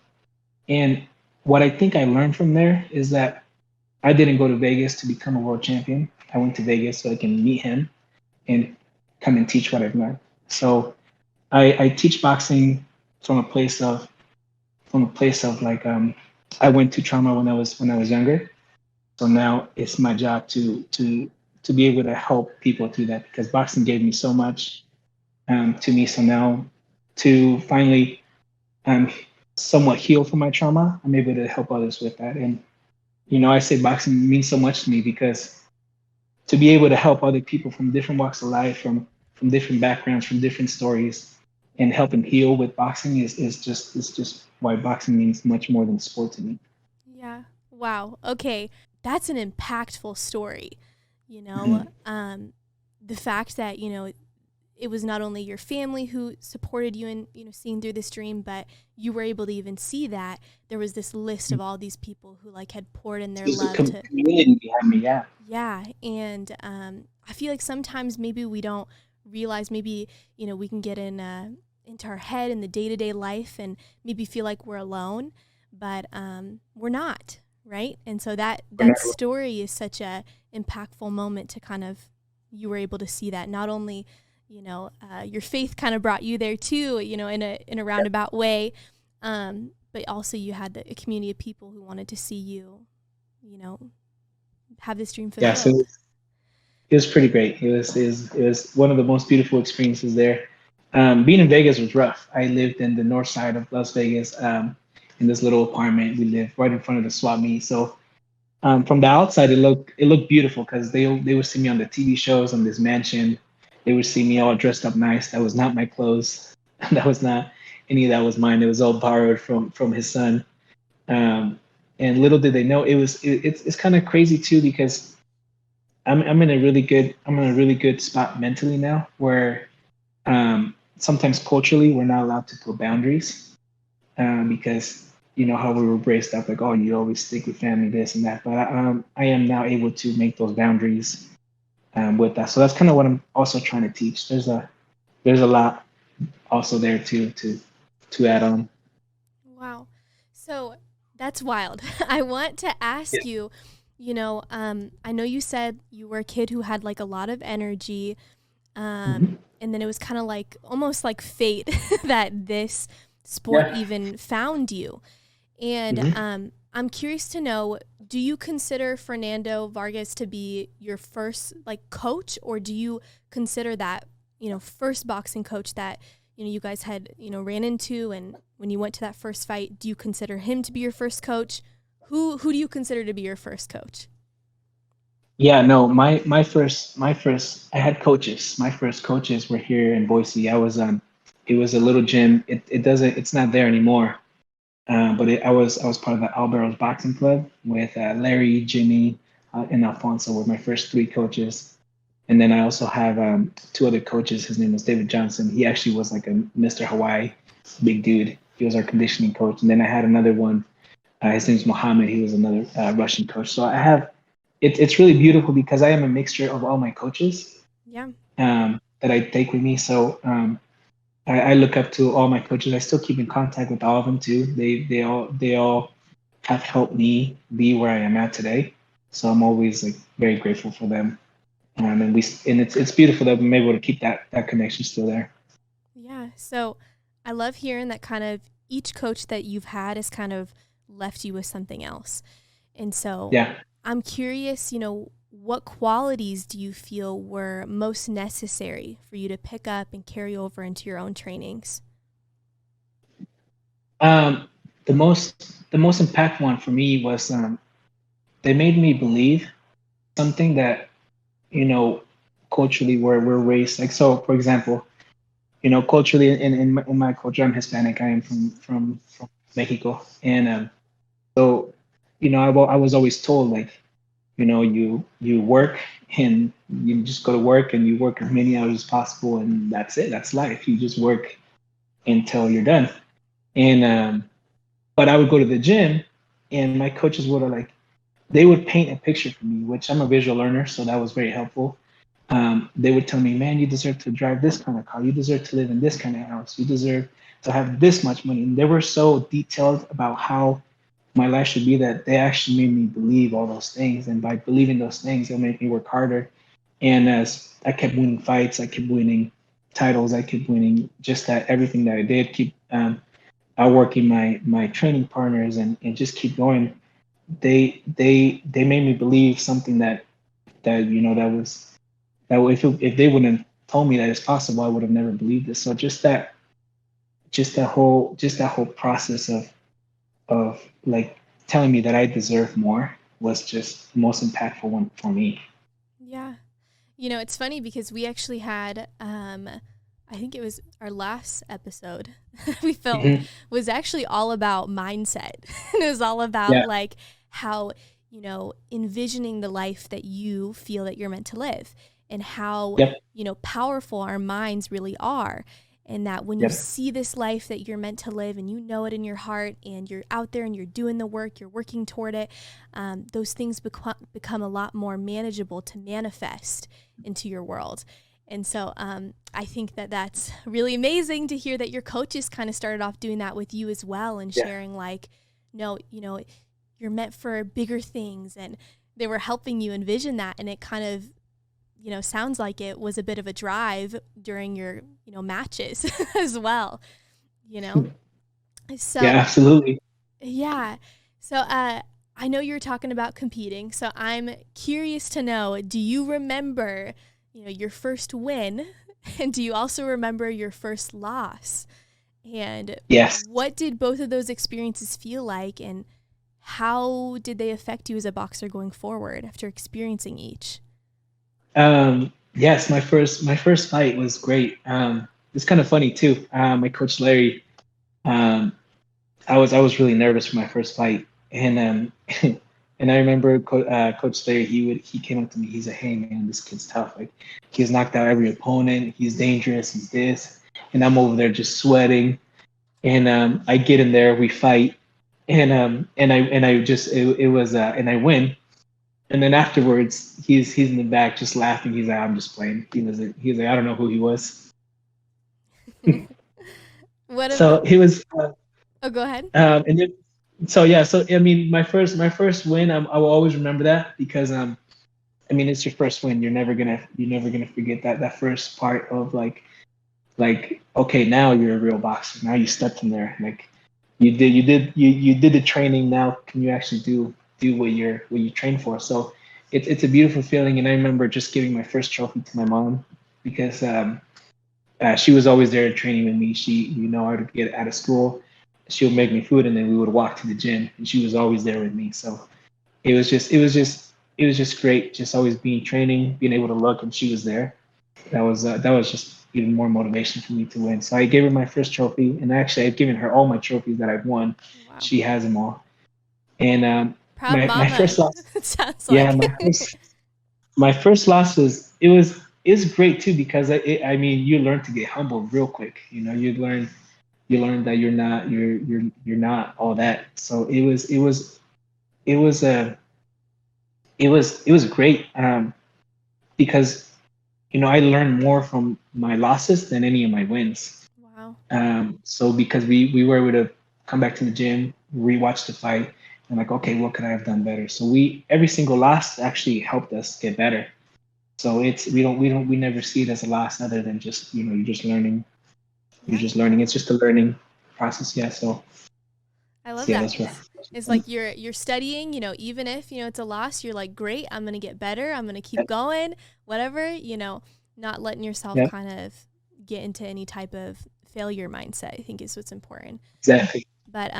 and what I think I learned from there is that I didn't go to Vegas to become a world champion. I went to Vegas so I can meet him and come and teach what I've learned. So I teach boxing from a place of like I went to trauma when I was younger. So now it's my job to be able to help people through that because boxing gave me so much to me. So now to finally somewhat heal from my trauma, I'm able to help others with that. And I say boxing means so much to me because to be able to help other people from different walks of life, from different backgrounds, from different stories, and help them heal with boxing is just why boxing means much more than sport to me. Yeah. Wow. Okay. That's an impactful story. You know, Mhm. the fact that, it was not only your family who supported you in, seeing through this dream, but you were able to even see that there was this list of all these people who like had poured in their There's a love to, community behind me, yeah. yeah. And I feel like sometimes maybe we don't realize maybe, we can get into our head in the day-to-day life and maybe feel like we're alone, but we're not, right? And so that story is such a impactful moment to kind of, you were able to see that not only, your faith kind of brought you there too, in a roundabout way, but also you had a community of people who wanted to see you, have this dream Yeah, so fulfilled. it was pretty great. It was one of the most beautiful experiences there. Being in Vegas was rough. I lived in the north side of Las Vegas, in this little apartment. We lived right in front of the swap meet. So from the outside, it looked beautiful because they would see me on the TV shows on this mansion. They would see me all dressed up nice. That was not my clothes. That was not any of that was mine. It was all borrowed from his son. Um, and little did they know it's kind of crazy too because I'm in a really good spot mentally now where sometimes culturally we're not allowed to put boundaries because how we were braced up like, oh, you always stick with family, this and that, but I am now able to make those boundaries with that. So that's kind of what I'm also trying to teach. There's a lot also there to add on. Wow. So that's wild. I want to Yeah. ask you, I know you said you were a kid who had like a lot of energy. Mhm. And then it was kind of like almost like fate that this sport Yeah. even found you. And Mhm. I'm curious to know, do you consider Fernando Vargas to be your first like coach, or do you consider that, first boxing coach that, you guys had, ran into, and when you went to that first fight, do you consider him to be your first coach? Who do you consider to be your first coach? Yeah, no, my first I had coaches. My first coaches were here in Boise. It was a little gym. It's not there anymore. But I was part of the Albero's Boxing Club with Larry, Jimmy, and Alfonso were my first three coaches. And then I also have two other coaches. His name was David Johnson. He actually was like a Mr. Hawaii big dude. He was our conditioning coach. And then I had another one. His name's Mohammed. He was another Russian coach. So I have, it's really beautiful because I am a mixture of all my coaches Yeah. that I take with me. So I look up to all my coaches. I still keep in contact with all of them too. They all have helped me be where I am at today. So I'm always like very grateful for them. And it's beautiful that I'm able to keep that connection still there. Yeah. So I love hearing that kind of each coach that you've had has kind of left you with something else. And so Yeah. I'm curious, what qualities do you feel were most necessary for you to pick up and carry over into your own trainings? The most impactful one for me was they made me believe something that culturally we're raised like. So for example, culturally in my culture, I'm Hispanic. I am from Mexico, and so I was always told like, you work and you just go to work and you work as many hours as possible, and that's it. That's life. You just work until you're done. And but I would go to the gym, and my coaches would like they would paint a picture for me, which I'm a visual learner, so that was very helpful. They would tell me, man, you deserve to drive this kind of car. You deserve to live in this kind of house. You deserve to have this much money. And they were so detailed about how my life should be that they actually made me believe all those things. And by believing those things, it made me work harder. And as I kept winning fights, I kept winning titles, I kept winning just that everything that I did, keep outworking my training partners and just keep going. They made me believe something that was that if they wouldn't have told me that it's possible, I would have never believed it. So just that whole process of like telling me that I deserve more was just the most impactful one for me. Yeah. It's funny because we actually had, I think it was our last episode we filmed Mhm. was actually all about mindset. And it was all about Yeah. like how, envisioning the life that you feel that you're meant to live and how, Yep. powerful our minds really are. And that when you Yep. see this life that you're meant to live and you know it in your heart and you're out there and you're doing the work, you're working toward it, those things become a lot more manageable to manifest into your world. And so I think that that's really amazing to hear that your coaches kind of started off doing that with you as well and Yeah. sharing like, no, you're meant for bigger things. And they were helping you envision that. And it kind of, sounds like it was a bit of a drive during your, matches as well, So, Yeah, absolutely. yeah. So, I know you're talking about competing. So I'm curious to know, do you remember, your first win? And do you also remember your first loss? And Yes. what did both of those experiences feel like? And how did they affect you as a boxer going forward after experiencing each? Yes, my first fight was great. It's kind of funny too. My coach Larry, um, I was really nervous for my first fight, and and I remember Coach Larry. He came up to me. He's like, "Hey man, this kid's tough. Like he's knocked out every opponent. He's dangerous. He's this." And I'm over there just sweating. And I get in there, we fight, and I just it was and I win. And then afterwards, he's in the back just laughing. He's like, I'm just playing. He's like, I don't know who he was. What So about, he was, oh, go ahead. and then, so yeah. So I mean, my first win, I will always remember that because I mean, it's your first win. You're never gonna forget that first part of like okay, now you're a real boxer. Now you stepped in there. Like you did the training. Now can you actually do what you trained for? So it's a beautiful feeling. And I remember just giving my first trophy to my mom because she was always there training with me. She how to get out of school. She would make me food, and then we would walk to the gym, and she was always there with me. So it was just great. Just always being training, being able to look, and she was there. That was just even more motivation for me to win. So I gave her my first trophy, and actually I've given her all my trophies that I've won. Wow. She has them all. And Proud my mama, first loss, it sounds yeah, like. my first loss was great too because I mean you learn to get humbled real quick. You learn you learn that you're not all that. So it was great, because I learned more from my losses than any of my wins. Wow. So because we were able to come back to the gym, rewatch the fight, and like, okay, what could I have done better? So every single loss actually helped us get better. So we never see it as a loss other than just, you're just learning. You're Yeah. just learning. It's just a learning process. Yeah. So I love yeah, that. that's right. It's like you're studying, even if, it's a loss, you're like, great, I'm going to get better. I'm going to keep going, whatever, not letting yourself Yeah, kind of get into any type of failure mindset, I think is what's important. exactly. But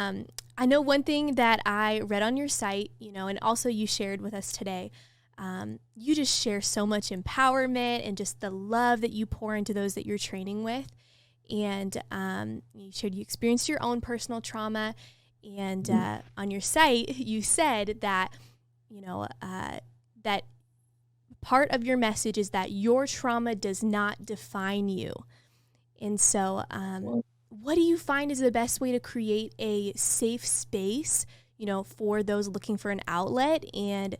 I know one thing that I read on your site, and also you shared with us today, you just share so much empowerment and just the love that you pour into those that you're training with. And you shared you experienced your own personal trauma. And on your site, you said that, that part of your message is that your trauma does not define you. And so what do you find is the best way to create a safe space, for those looking for an outlet? And,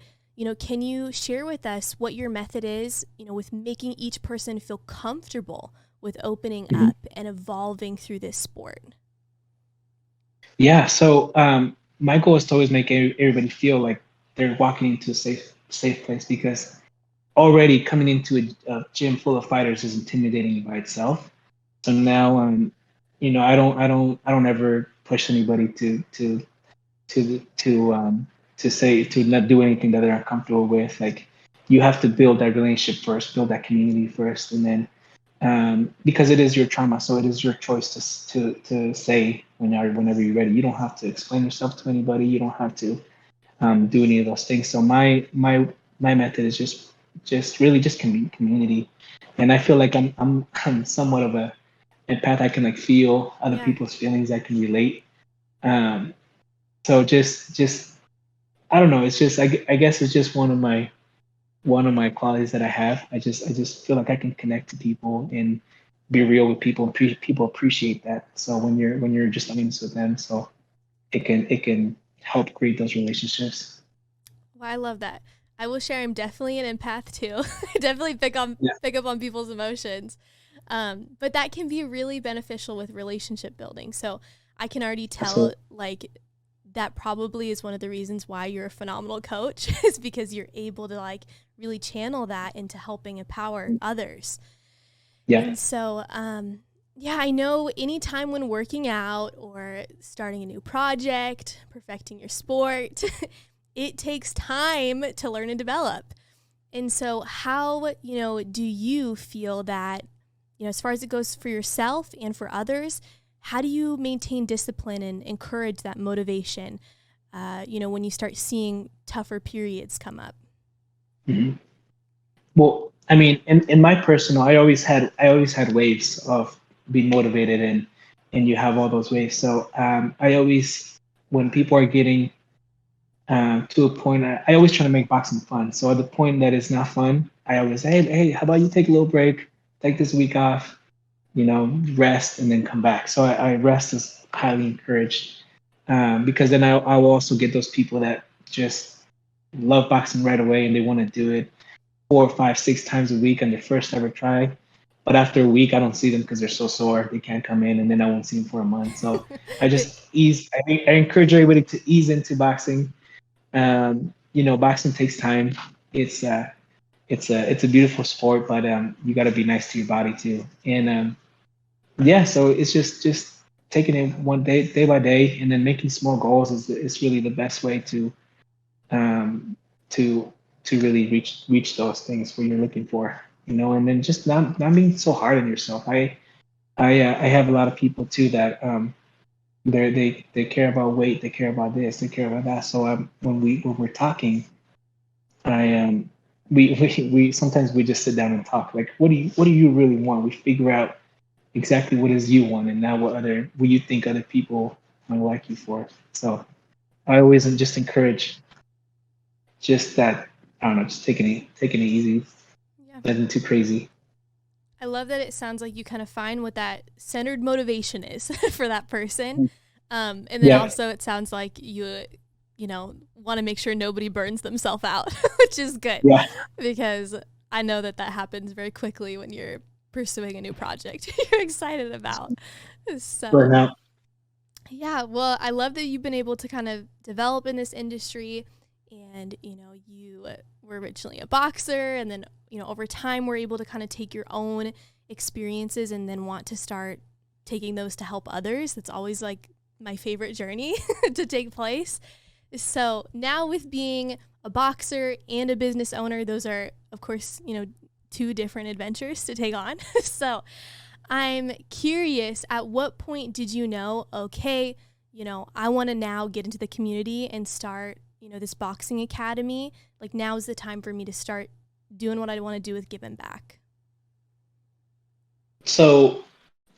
can you share with us what your method is, with making each person feel comfortable with opening up and evolving through this sport? Yeah. So my goal is to always make everybody feel like they're walking into a safe place, because already coming into a gym full of fighters is intimidating by itself. So now, I don't ever push anybody to say, to not do anything that they're uncomfortable with. Like, you have to build that relationship first, build that community first, and then, because it is your trauma, so it is your choice to say whenever you're ready. You don't have to explain yourself to anybody. You don't have to do any of those things. So my method is just really just community, and I feel like I'm somewhat of a empath. I can like feel other Yeah. people's feelings. I can relate. Um, so just I don't know. It's just I guess it's just one of my qualities that I have. I just feel like I can connect to people and be real with people. People appreciate that. So when you're just honest with them, so it can help create those relationships. Well, I love that. I will share I'm definitely an empath too. I definitely Yeah, pick up on people's emotions. But that can be really beneficial with relationship building. So I can already tell, absolutely. like, that probably is one of the reasons why you're a phenomenal coach is because you're able to like really channel that into helping empower others. Yeah. And so, yeah, I know anytime when working out or starting a new project, perfecting your sport, it takes time to learn and develop. And so how, do you feel that, as far as it goes for yourself and for others, how do you maintain discipline and encourage that motivation, when you start seeing tougher periods come up? hmm Well, I mean, in my personal, I always had waves of being motivated, and you have all those waves. So I always, when people are getting to a point, I always try to make boxing fun. So at the point that it's not fun, I always say, hey, how about you take a little break, take this week off, rest, and then come back. So I rest is highly encouraged, because then I will also get those people that just love boxing right away and they want to do it 4, 5, 6 times a week on their first ever try. But after a week, I don't see them because they're so sore they can't come in, and then I won't see them for a month. So I But just ease. I encourage everybody to ease into boxing. Boxing takes time. It's a beautiful sport, but you got to be nice to your body too. And yeah, so it's just taking it one day by day, and then making small goals is really the best way um, to really reach those things where you're looking for. And then just not being so hard on yourself. I have a lot of people too that they care about weight, they care about this, they care about that. So when we're talking, I we sometimes we just sit down and talk. Like, what do you really want? We figure out exactly what is you want, and now what you think other people might like you for. So I always just encourage just that. I don't know, just taking it easy, yeah. nothing too crazy. I love that it sounds like you kind of find what that centered motivation is for that person. And then Yeah. also it sounds like you know, want to make sure nobody burns themselves out, which is good Yeah. because I know that happens very quickly when you're pursuing a new project you're excited about. So, Burnout. yeah, well, I love that you've been able to kind of develop in this industry and, you know, you were originally a boxer and then, you know, over time were able to kind of take your own experiences and then want to start taking those to help others. That's always like my favorite journey to take place. So now with being a boxer and a business owner, those are, of course, you know, two different adventures to take on. So I'm curious, at what point did you know, okay, you know, I want to now get into the community and start, you know, this boxing academy? Like now is the time for me to start doing what I want to do with giving back. So,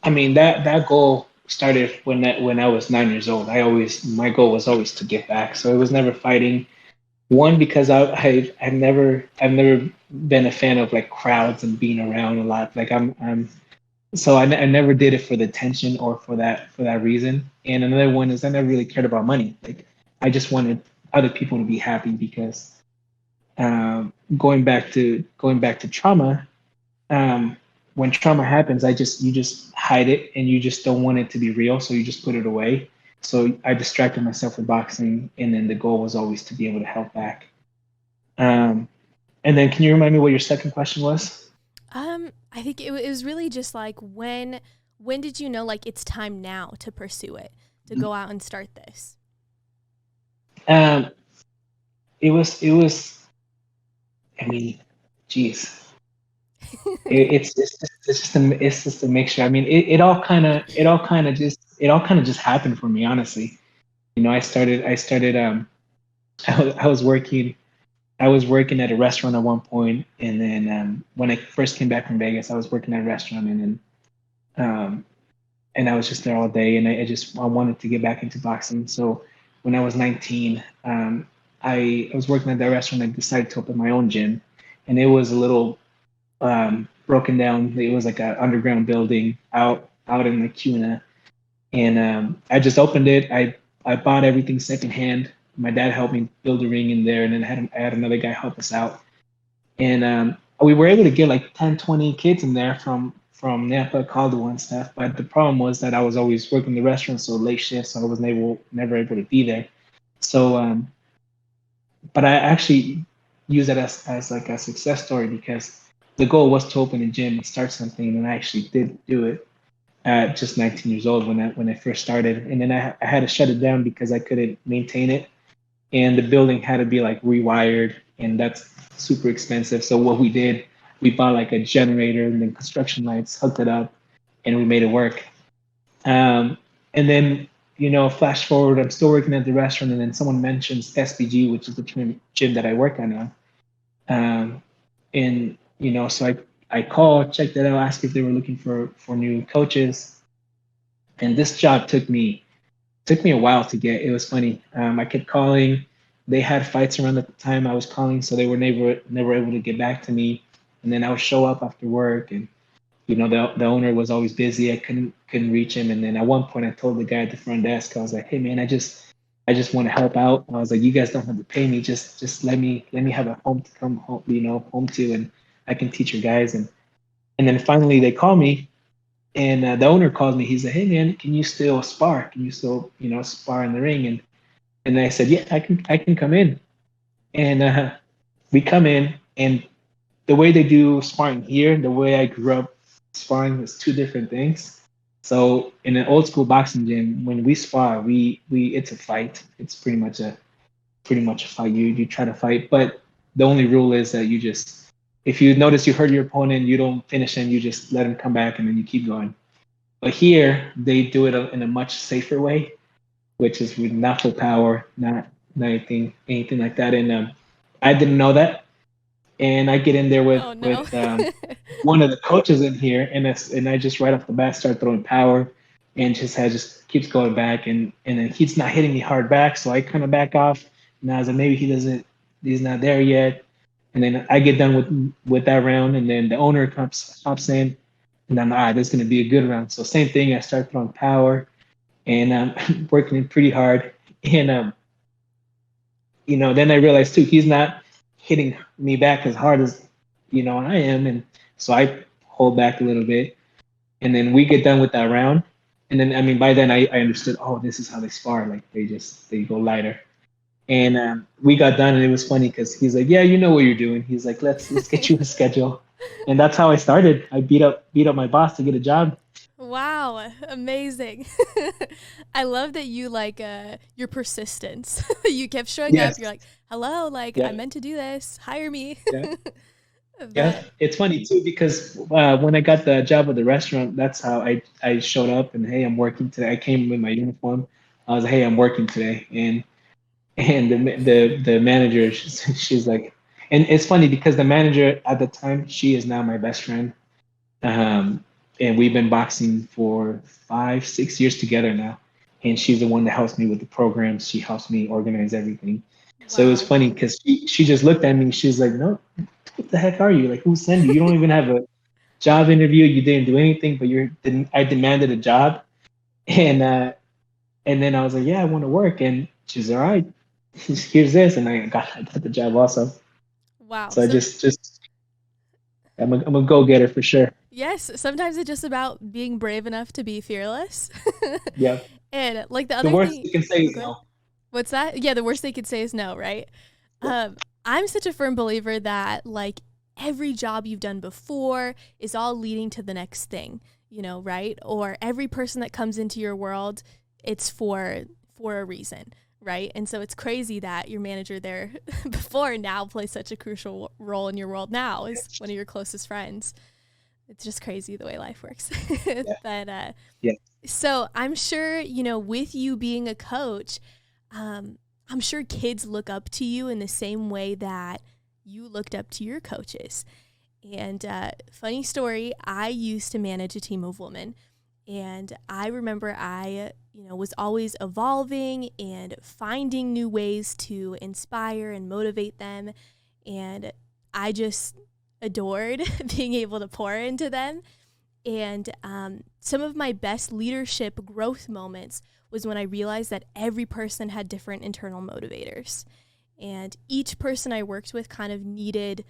I mean, that goal started when I was 9 years old. My goal was always to give back. So it was never fighting. One, because I've never been a fan of like crowds and being around a lot. Like I never did it for the attention or for that reason. And another one is I never really cared about money. Like I just wanted other people to be happy because going back to trauma, when trauma happens, you just hide it and you just don't want it to be real, so you just put it away. So I distracted myself with boxing, and then the goal was always to be able to help back. And then, can you remind me what your second question was? I think it was really just like when did you know like it's time now to pursue it, to go out and start this? Um, it was. I mean, geez, it's just a mixture. I mean, it all kind of just happened for me, honestly. You know, I started I was working at a restaurant at one point, and then when I first came back from Vegas, I was working at a restaurant, and then and I was just there all day, and I wanted to get back into boxing. So when I was 19, I was working at that restaurant. I decided to open my own gym, and it was a little broken down. It was like an underground building out in the Cuna, and I just opened it. I bought everything secondhand. My dad helped me build a ring in there, and then I had another guy help us out, and we were able to get like 10, 20 kids in there from Napa, Caldwell, and stuff. But the problem was that I was always working the restaurant, so late shifts, so I was never able to be there. So, but I actually use it as like a success story because the goal was to open a gym and start something, and I actually did do it at just 19 years old when I first started, and then I had to shut it down because I couldn't maintain it, and the building had to be like rewired, and that's super expensive. So what we did, we bought like a generator and then construction lights, hooked it up, and we made it work. And then, flash forward, I'm still working at the restaurant, and then someone mentions SBG, which is the gym that I work at now. And so I called, checked it out, asked if they were looking for new coaches, and this job took me a while to get. It was funny. I kept calling. They had fights around at the time I was calling, so they were never able to get back to me. And then I would show up after work, and the owner was always busy. I couldn't reach him. And then at one point, I told the guy at the front desk, I was like, "Hey man, I just want to help out." I was like, "You guys don't have to pay me. Just let me have a home to come home, home to, and I can teach your guys." And then finally they called me, and the owner called me. He's like, "Hey man, can you still spar? Can you still spar in the ring?" And I said, "Yeah, I can come in." And we come in, and the way they do sparring here, the way I grew up sparring is two different things. So in an old school boxing gym, when we spar, we it's a fight. It's pretty much a fight. You try to fight, but the only rule is that if you notice you hurt your opponent, you don't finish him. You just let him come back, and then you keep going. But here they do it in a much safer way, which is with not full power, not anything like that. And I didn't know that, and I get in there with Oh no. one of the coaches in here, and I just right off the bat start throwing power, and just keeps going back, and then he's not hitting me hard back, so I kind of back off, and I was like, maybe he's not there yet, and then I get done with that round, and then the owner hops in, And I'm this is gonna be a good round. So same thing. I start throwing power and working pretty hard. And then I realized too, he's not hitting me back as hard as I am, and so I hold back a little bit, and then we get done with that round, and then I mean by then I understood, oh, this is how they spar, like they go lighter, and we got done, and it was funny because he's like, yeah, you know what you're doing. He's like, let's get you a schedule, and that's how I started. I beat up my boss to get a job. Wow, amazing. I love that you like your persistence. You kept showing Yes. up. You're like, hello, like Yeah. I meant to do this. Hire me. Yeah. But- Yeah, it's funny too because when I got the job at the restaurant, that's how I showed up and hey, I'm working today. I came with my uniform. I was like, hey, I'm working today, and the manager, she's like, and it's funny because the manager at the time, she is now my best friend, and we've been boxing for 5-6 years together now, and she's the one that helps me with the programs. She helps me organize everything. So it was Wow. funny because she just looked at me and she's like, no, what the heck are you? Like, who sent you? You don't even have a job interview. You didn't do anything, but I demanded a job. And then I was like, yeah, I want to work. And she's all right. Here's this. And I got the job also. Wow. So I I'm a go-getter for sure. Yes, sometimes it's just about being brave enough to be fearless. Yeah. And like the The other worst thing, you can say is go ahead. no. What's that? Yeah, the worst they could say is no, right? I'm such a firm believer that like every job you've done before is all leading to the next thing, right? Or every person that comes into your world, it's for a reason, right? And so it's crazy that your manager there before now plays such a crucial role in your world now is one of your closest friends. It's just crazy the way life works. But Yeah. so I'm sure, with you being a coach, I'm sure kids look up to you in the same way that you looked up to your coaches. And funny story, I used to manage a team of women. And I remember I, was always evolving and finding new ways to inspire and motivate them. And I just adored being able to pour into them. And some of my best leadership growth moments was when I realized that every person had different internal motivators. And each person I worked with kind of needed,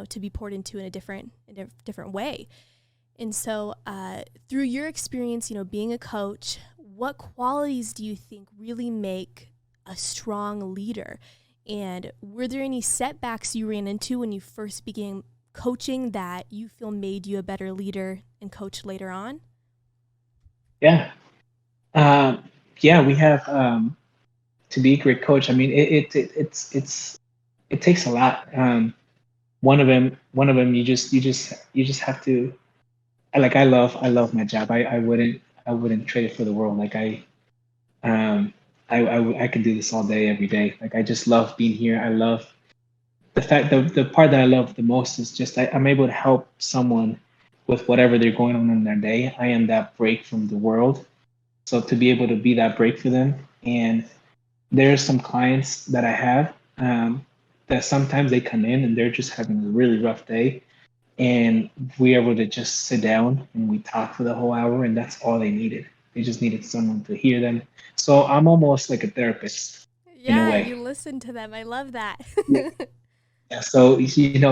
to be poured into in a different way. And so through your experience, being a coach, what qualities do you think really make a strong leader? And were there any setbacks you ran into when you first began coaching that you feel made you a better leader and coach later on? Yeah. Yeah, we have to be a great coach. I mean, it takes a lot. One of them, you just have to. I love my job. I wouldn't trade it for the world. Like I could do this all day, every day. Like I just love being here. I love the part that I love the most is just I'm able to help someone with whatever they're going on in their day. I am that break from the world. So to be able to be that break for them, and there's some clients that I have that sometimes they come in and they're just having a really rough day, and we're able to just sit down and we talk for the whole hour, and that's all they needed. They just needed someone to hear them. So I'm almost like a therapist in a Yeah, way. you listen to them. I love that. Yeah, so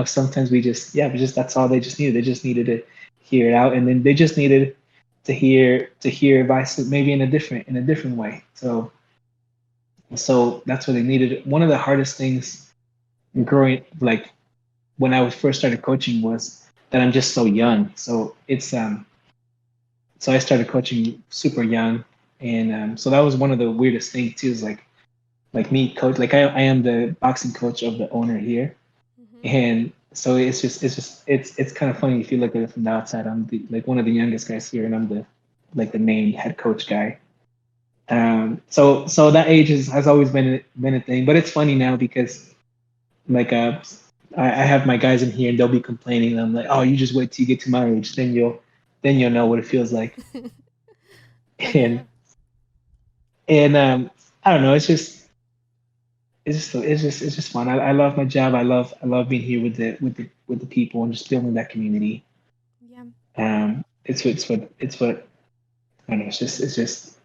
sometimes we just that's all they just needed. They just needed to hear it out, and then they just needed to hear advice maybe in a different way. So that's what they needed. One of the hardest things growing, like when I was first started coaching, was that I'm just so young. So so I started coaching super young, and so that was one of the weirdest things too. Is like me coach, like I am the boxing coach of the owner here, and so it's kind of funny if you look at it from the outside. I'm like one of the youngest guys here, and I'm the main head coach guy. So that age has always been a thing, but it's funny now because like I have my guys in here and they'll be complaining, and I'm like, oh, you just wait till you get to my age, then you'll know what it feels like. and and I don't know, it's just fun. I love my job. I love being here with the people and just building that community. Yeah. It's what I don't know. It's just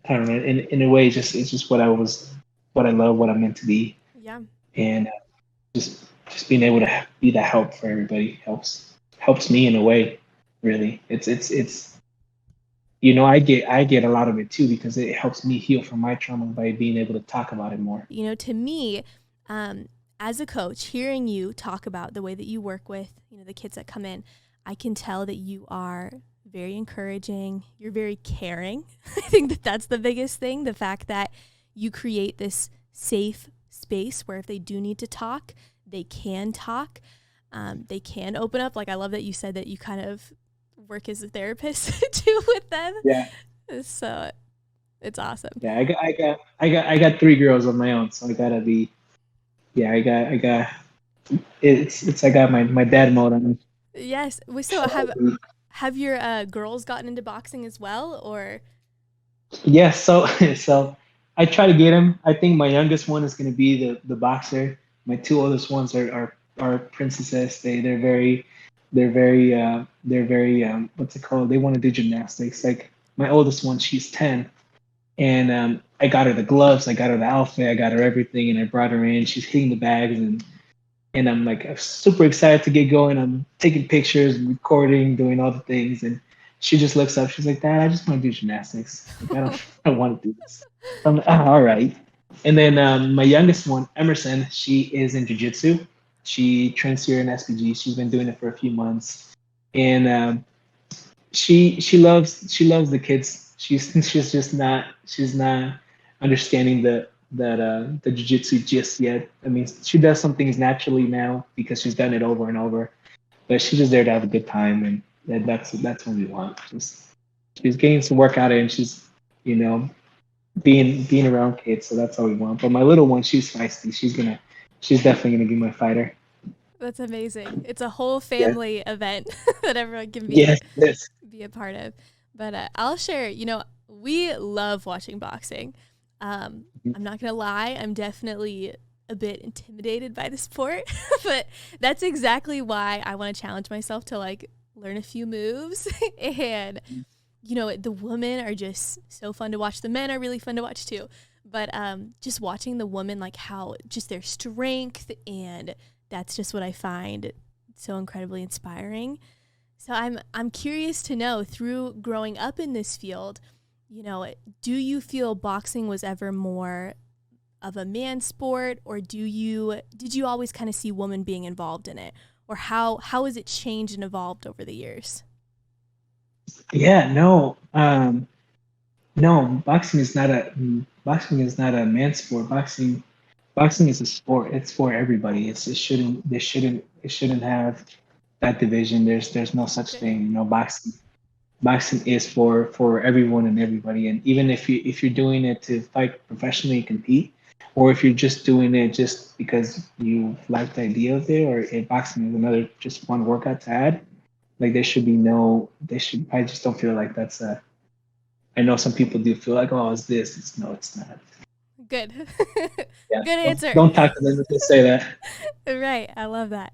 I don't know. In a way, it's just what I love, what I'm meant to be, Yeah. and just being able to be that help for everybody helps me in a way. Really, it's I get a lot of it too because it helps me heal from my trauma by being able to talk about it more. You know, to me, um, as a coach, hearing you talk about the way that you work with, the kids that come in, I can tell that you are very encouraging. You're very caring. I think that that's the biggest thing. The fact that you create this safe space where if they do need to talk, they can talk. They can open up. Like, I love that you said that you kind of work as a therapist too with them. Yeah, So it's awesome. yeah. I got 3 girls of my own, so I gotta be. Yeah, I got. It's I got my dad mode on. Yes. So have your girls gotten into boxing as well, or? Yeah, so so I try to get him. I think my youngest one is going to be the boxer. My 2 oldest ones are princesses. They're very what's it called? They want to do gymnastics. Like my oldest one, she's 10, and I got her the gloves, I got her the outfit, I got her everything, and I brought her in. She's hitting the bags, and I'm like super excited to get going. I'm taking pictures, recording, doing all the things, and she just looks up. She's like, "Dad, I just want to do gymnastics. Like, I don't want to do this." I'm like, all right. And then my youngest one, Emerson, she is in jujitsu. She trains here in SPG. She's been doing it for a few months, and she loves the kids. She's not understanding the jujitsu just yet. I mean, she does some things naturally now because she's done it over and over, but she's just there to have a good time, and that's what we want. Just she's getting some work out of it, and she's you know being around kids, so that's all we want. But my little one, she's feisty. She's definitely gonna be my fighter. That's amazing. It's a whole Yeah. family event that everyone can Yes. Yes. be a part of. But I'll share, we love watching boxing. I'm not going to lie, I'm definitely a bit intimidated by the sport, but that's exactly why I want to challenge myself to like learn a few moves. And, the women are just so fun to watch. The men are really fun to watch too. But just watching the women, like how just their strength, and that's just what I find so incredibly inspiring. So I'm curious to know, through growing up in this field, do you feel boxing was ever more of a man sport, or did you always kind of see women being involved in it, or how has it changed and evolved over the years? Yeah. No. No. Boxing is not a man sport. Boxing is a sport. It's for everybody. It shouldn't have that division. There's no such thing. Boxing is for everyone and everybody. And even if you're doing it to fight professionally and compete, or if you're just doing it just because you like the idea of it, or if boxing is another just one workout to add, like there should be no. They should. I just don't feel like that's a. I know some people do feel like, oh, it's this. It's no, it's not. Good. Yeah. Good Don't, answer. don't talk to them if they say that. Right. I love that.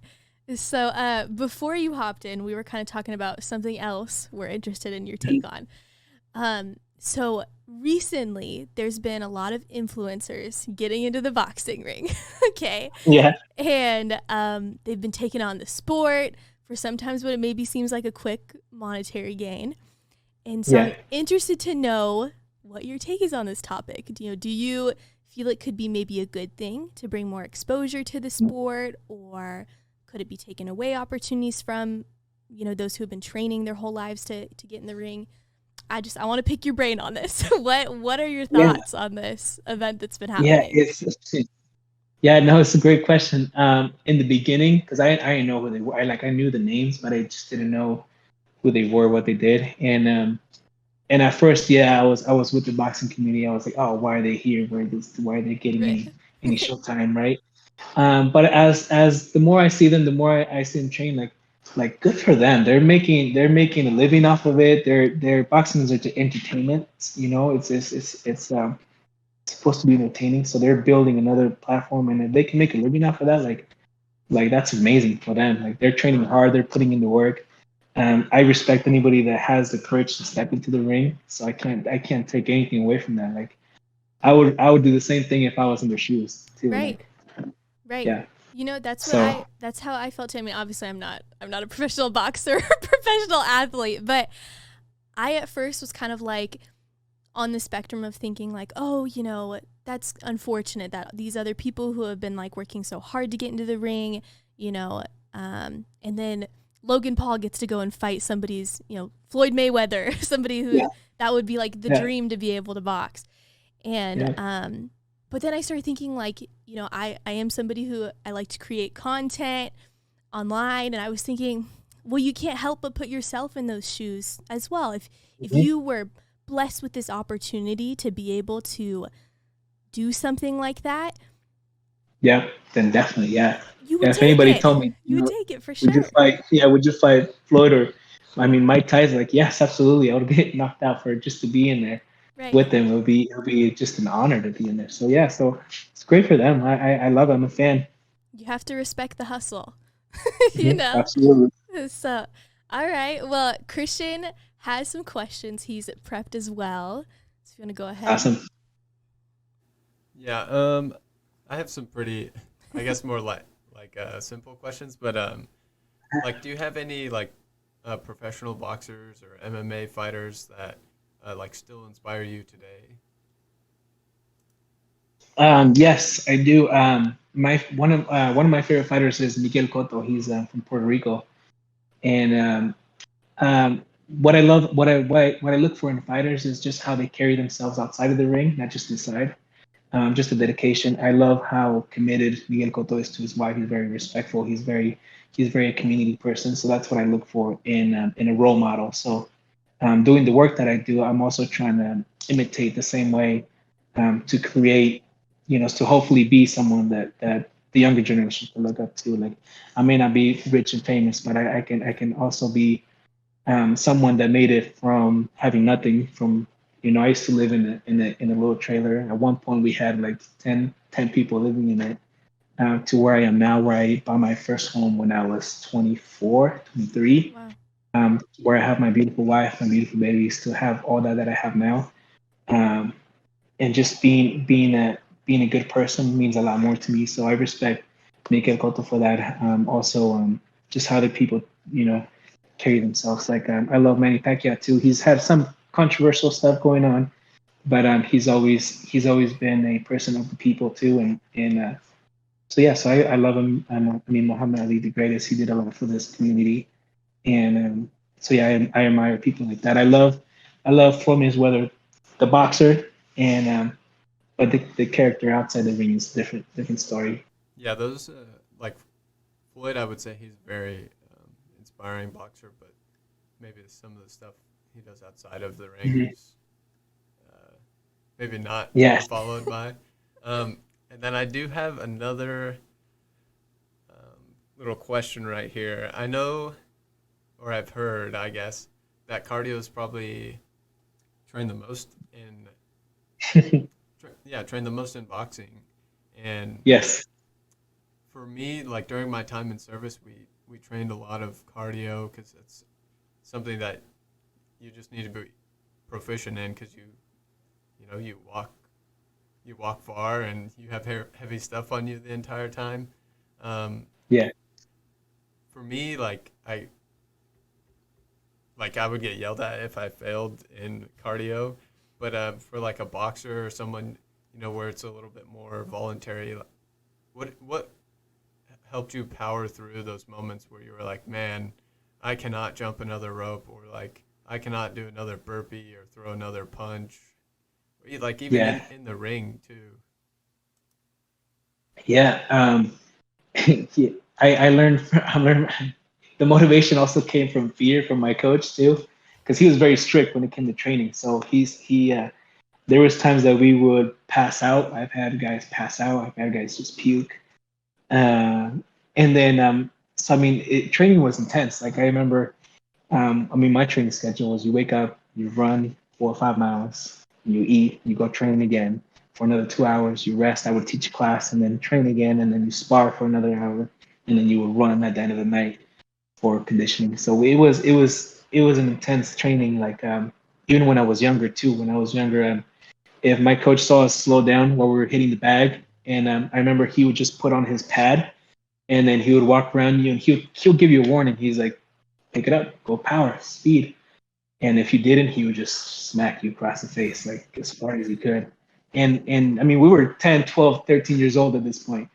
So before you hopped in, we were kind of talking about something else we're interested in your take on. So recently, there's been a lot of influencers getting into the boxing ring. Okay. Yeah. And they've been taking on the sport for sometimes what it maybe seems like a quick monetary gain. And so I'm interested to know what your take is on this topic. Do you feel it could be maybe a good thing to bring more exposure to the sport, or could it be taken away opportunities from, those who have been training their whole lives to get in the ring? I want to pick your brain on this. What are your thoughts on this event that's been happening? No, it's a great question. In the beginning, because I didn't know who they were. I knew the names, but I just didn't know who they were, what they did. And at first, I was with the boxing community. I was like, oh, why are they here? Why are they getting Right. any showtime, right? But as the more I see them, the more I see them train. Like good for them. They're making a living off of it. Their boxing is entertainment. It's supposed to be entertaining. So they're building another platform, and if they can make a living off of that, like that's amazing for them. Like they're training hard. They're putting in the work. I respect anybody that has the courage to step into the ring. So I can't take anything away from that. Like I would do the same thing if I was in their shoes too. Right. Like Right. yeah. You know, So that's how I felt too. I mean, obviously I'm not a professional boxer or professional athlete, but I at first was kind of like on the spectrum of thinking like, oh, you know, that's unfortunate that these other people who have been like working so hard to get into the ring, you know, and then Logan Paul gets to go and fight somebody's, you know, Floyd Mayweather, somebody who yeah, that would be like the yeah, dream to be able to box. And yeah, but then I started thinking like, you know, I am somebody who I like to create content online, and I was thinking, well, you can't help but put yourself in those shoes as well. If mhm, you were blessed with this opportunity to be able to do something like that, yeah. Then definitely, yeah. you Yeah. would If take anybody it. told me, You would take it for would you sure. fight? Yeah, would you fight Floyd or, I mean, Mike Tyson? Like, yes, absolutely. I would get knocked out for just to be in there Right. with them. It would be just an honor to be in there. So yeah, so it's great for them. I love it. I'm a fan. You have to respect the hustle. You Mhm, know? absolutely. So, all right. Well, Christian has some questions he's prepped as well. So, if you want to go ahead. Awesome. Yeah, I have some pretty, I guess more simple questions, but like, do you have any like professional boxers or MMA fighters that like still inspire you today? Yes, I do. My one of my favorite fighters is Miguel Cotto. He's from Puerto Rico, and what I love, what I look for in fighters is just how they carry themselves outside of the ring, not just inside. Just the dedication. I love how committed Miguel Cotto is to his wife. He's very respectful. He's very a community person. So that's what I look for in a role model. So doing the work that I do, I'm also trying to imitate the same way to create, to hopefully be someone that the younger generation can look up to. Like I may not be rich and famous, but I can also be someone that made it from having nothing. I used to live in a little trailer. At one point, we had like 10 people living in it. To where I am now, where I bought my first home when I was 24, 23. Wow. Where I have my beautiful wife, my beautiful babies, to have all that I have now. Um, and just being a good person means a lot more to me. So I respect Miguel Cotto for that. Also, just how the people, you know, carry themselves. Like I love Manny Pacquiao too. He's had some controversial stuff going on, but he's always been a person of the people too. And so yeah, so I love him. I mean, Muhammad Ali, the greatest. He did a lot for this community, and so yeah, I admire people like that. I love Floyd Mayweather, the boxer, and but the character outside the ring is different story. Yeah, those like Floyd, I would say he's very inspiring boxer, but maybe some of the stuff he does outside of the ring Mhm. is maybe not to be Yeah. followed by. And then I do have another little question right here. I know, or I've heard, I guess, that cardio is probably trained the most in, trained the most in boxing. And Yes. for me, like during my time in service, we trained a lot of cardio because it's something that you just need to be proficient in because you walk far and you have heavy stuff on you the entire time. Um, Yeah. for me, I would get yelled at if I failed in cardio, but for like a boxer or someone where it's a little bit more voluntary, what helped you power through those moments where you were like, man, I cannot jump another rope, or like I cannot do another burpee or throw another punch, like even Yeah. in the ring too. Yeah. Yeah, I learned I learned the motivation also came from fear from my coach too, because he was very strict when it came to training. So there was times that we would pass out. I've had guys pass out. I've had guys just puke. Uh, and then so I mean, training was intense. Like I remember, I mean, my training schedule was you wake up, you run 4 or 5 miles, you eat, you go train again for another 2 hours, you rest. I would teach a class and then train again, and then you spar for another hour, and then you would run at the end of the night. for conditioning. So it was an intense training. Like even when I was younger too. When I was younger, if my coach saw us slow down while we were hitting the bag, and I remember he would just put on his pad, and then he would walk around you, and he'll give you a warning. He's like, pick it up, go power, speed. And if you didn't, he would just smack you across the face like as far as he could. And I mean, we were 10, 12, 13 years old at this point.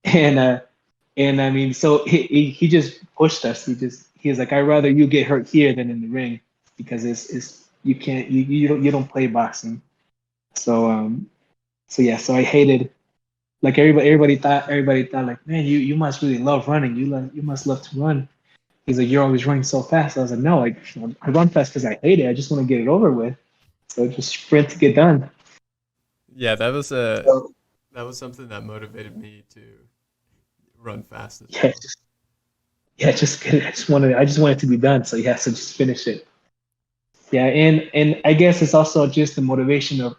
And I mean, so he just pushed us. He was like, I'd rather you get hurt here than in the ring, because it's you can't you don't play boxing. So yeah, so I hated, like everybody thought like, man, you must really love running. You must love to run. He's like, you're always running so fast. I was like, no, I run fast because I hate it. I just want to get it over with. So just sprint to get done. Yeah, that was So, something that motivated me to run fast as yeah, well. just get it. I just want it to be done. So yeah, so just finish it. Yeah, and I guess it's also just the motivation of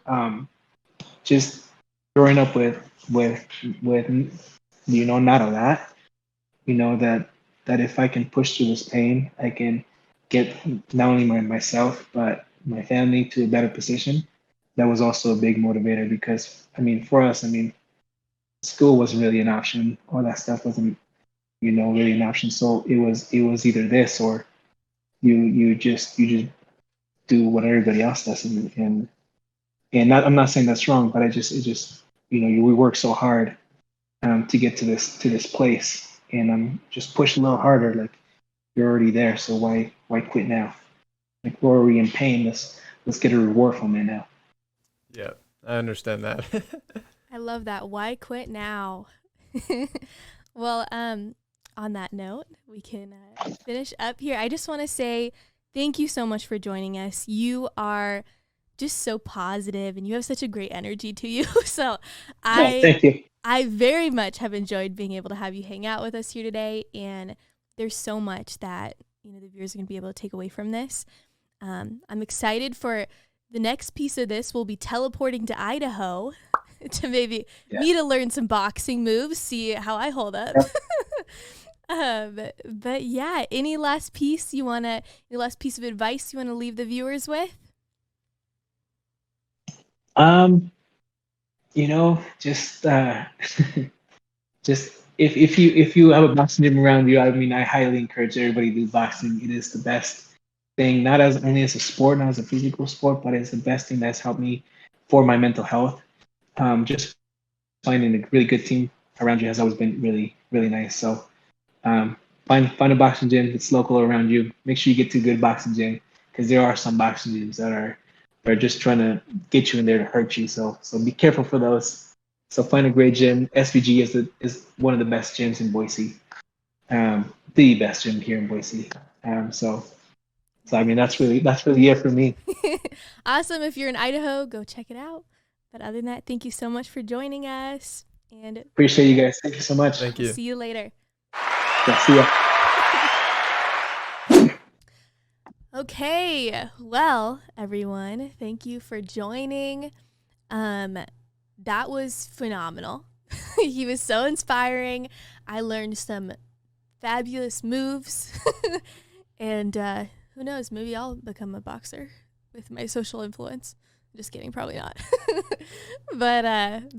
just growing up with not a lot. That if I can push through this pain, I can get not only myself but my family to a better position. That was also a big motivator, because I mean, for us, I mean, school wasn't really an option. All that stuff wasn't, really an option. So it was either this or you just do what everybody else does, and not, I'm not saying that's wrong, but it just we work so hard to get to this place, and just push a little harder. Like, you're already there, so why quit now? Like, we're already in pain. Let's get a reward from it now. Yeah, I understand that. I love that. Why quit now? Well, on that note, we can finish up here. I just want to say thank you so much for joining us. You are just so positive, and you have such a great energy to you. So Thank you. I very much have enjoyed being able to have you hang out with us here today. And there's so much that the viewers are going to be able to take away from this. I'm excited for the next piece of this. We'll be teleporting to Idaho to maybe me to learn some boxing moves, see how I hold up. But yeah, any last piece of advice you want to leave the viewers with? Just just if you have a boxing gym around you, I mean, I highly encourage everybody to do boxing. It is the best thing, not as only as a sport, not as a physical sport, but it's the best thing that's helped me for my mental health. Just finding a really good team around you has always been really, really nice. So find a boxing gym that's local around you. Make sure you get to a good boxing gym, because there are some boxing gyms that are just trying to get you in there to hurt you. So be careful for those. So find a great gym. SVG is one of the best gyms in Boise, the best gym here in Boise. So I mean, that's really it for me. Awesome. If you're in Idaho, go check it out. But other than that, thank you so much for joining us. And Appreciate you guys. Thank you so much. Thank you. See you later. Yeah, see ya. Okay, well, everyone, thank you for joining. That was phenomenal. He was so inspiring. I learned some fabulous moves. And who knows, maybe I'll become a boxer with my social influence. Just kidding, probably not. But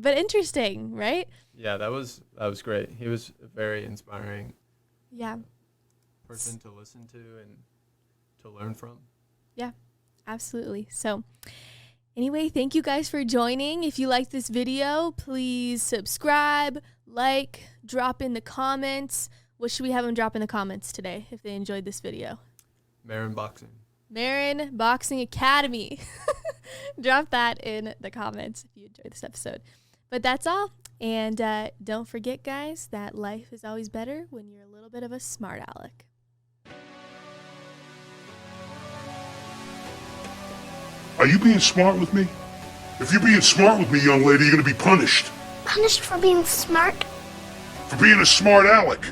interesting, right? Yeah, that was great. He was a very inspiring person to listen to and to learn from. Yeah, absolutely. So anyway, thank you guys for joining. If you liked this video, please subscribe, like, drop in the comments. What should we have them drop in the comments today if they enjoyed this video? Marin Boxing Academy. Drop that in the comments if you enjoyed this episode. But that's all. And don't forget, guys, that life is always better when you're a little bit of a smart aleck. Are you being smart with me? If you're being smart with me, young lady, you're gonna be punished. Punished for being smart? For being a smart aleck.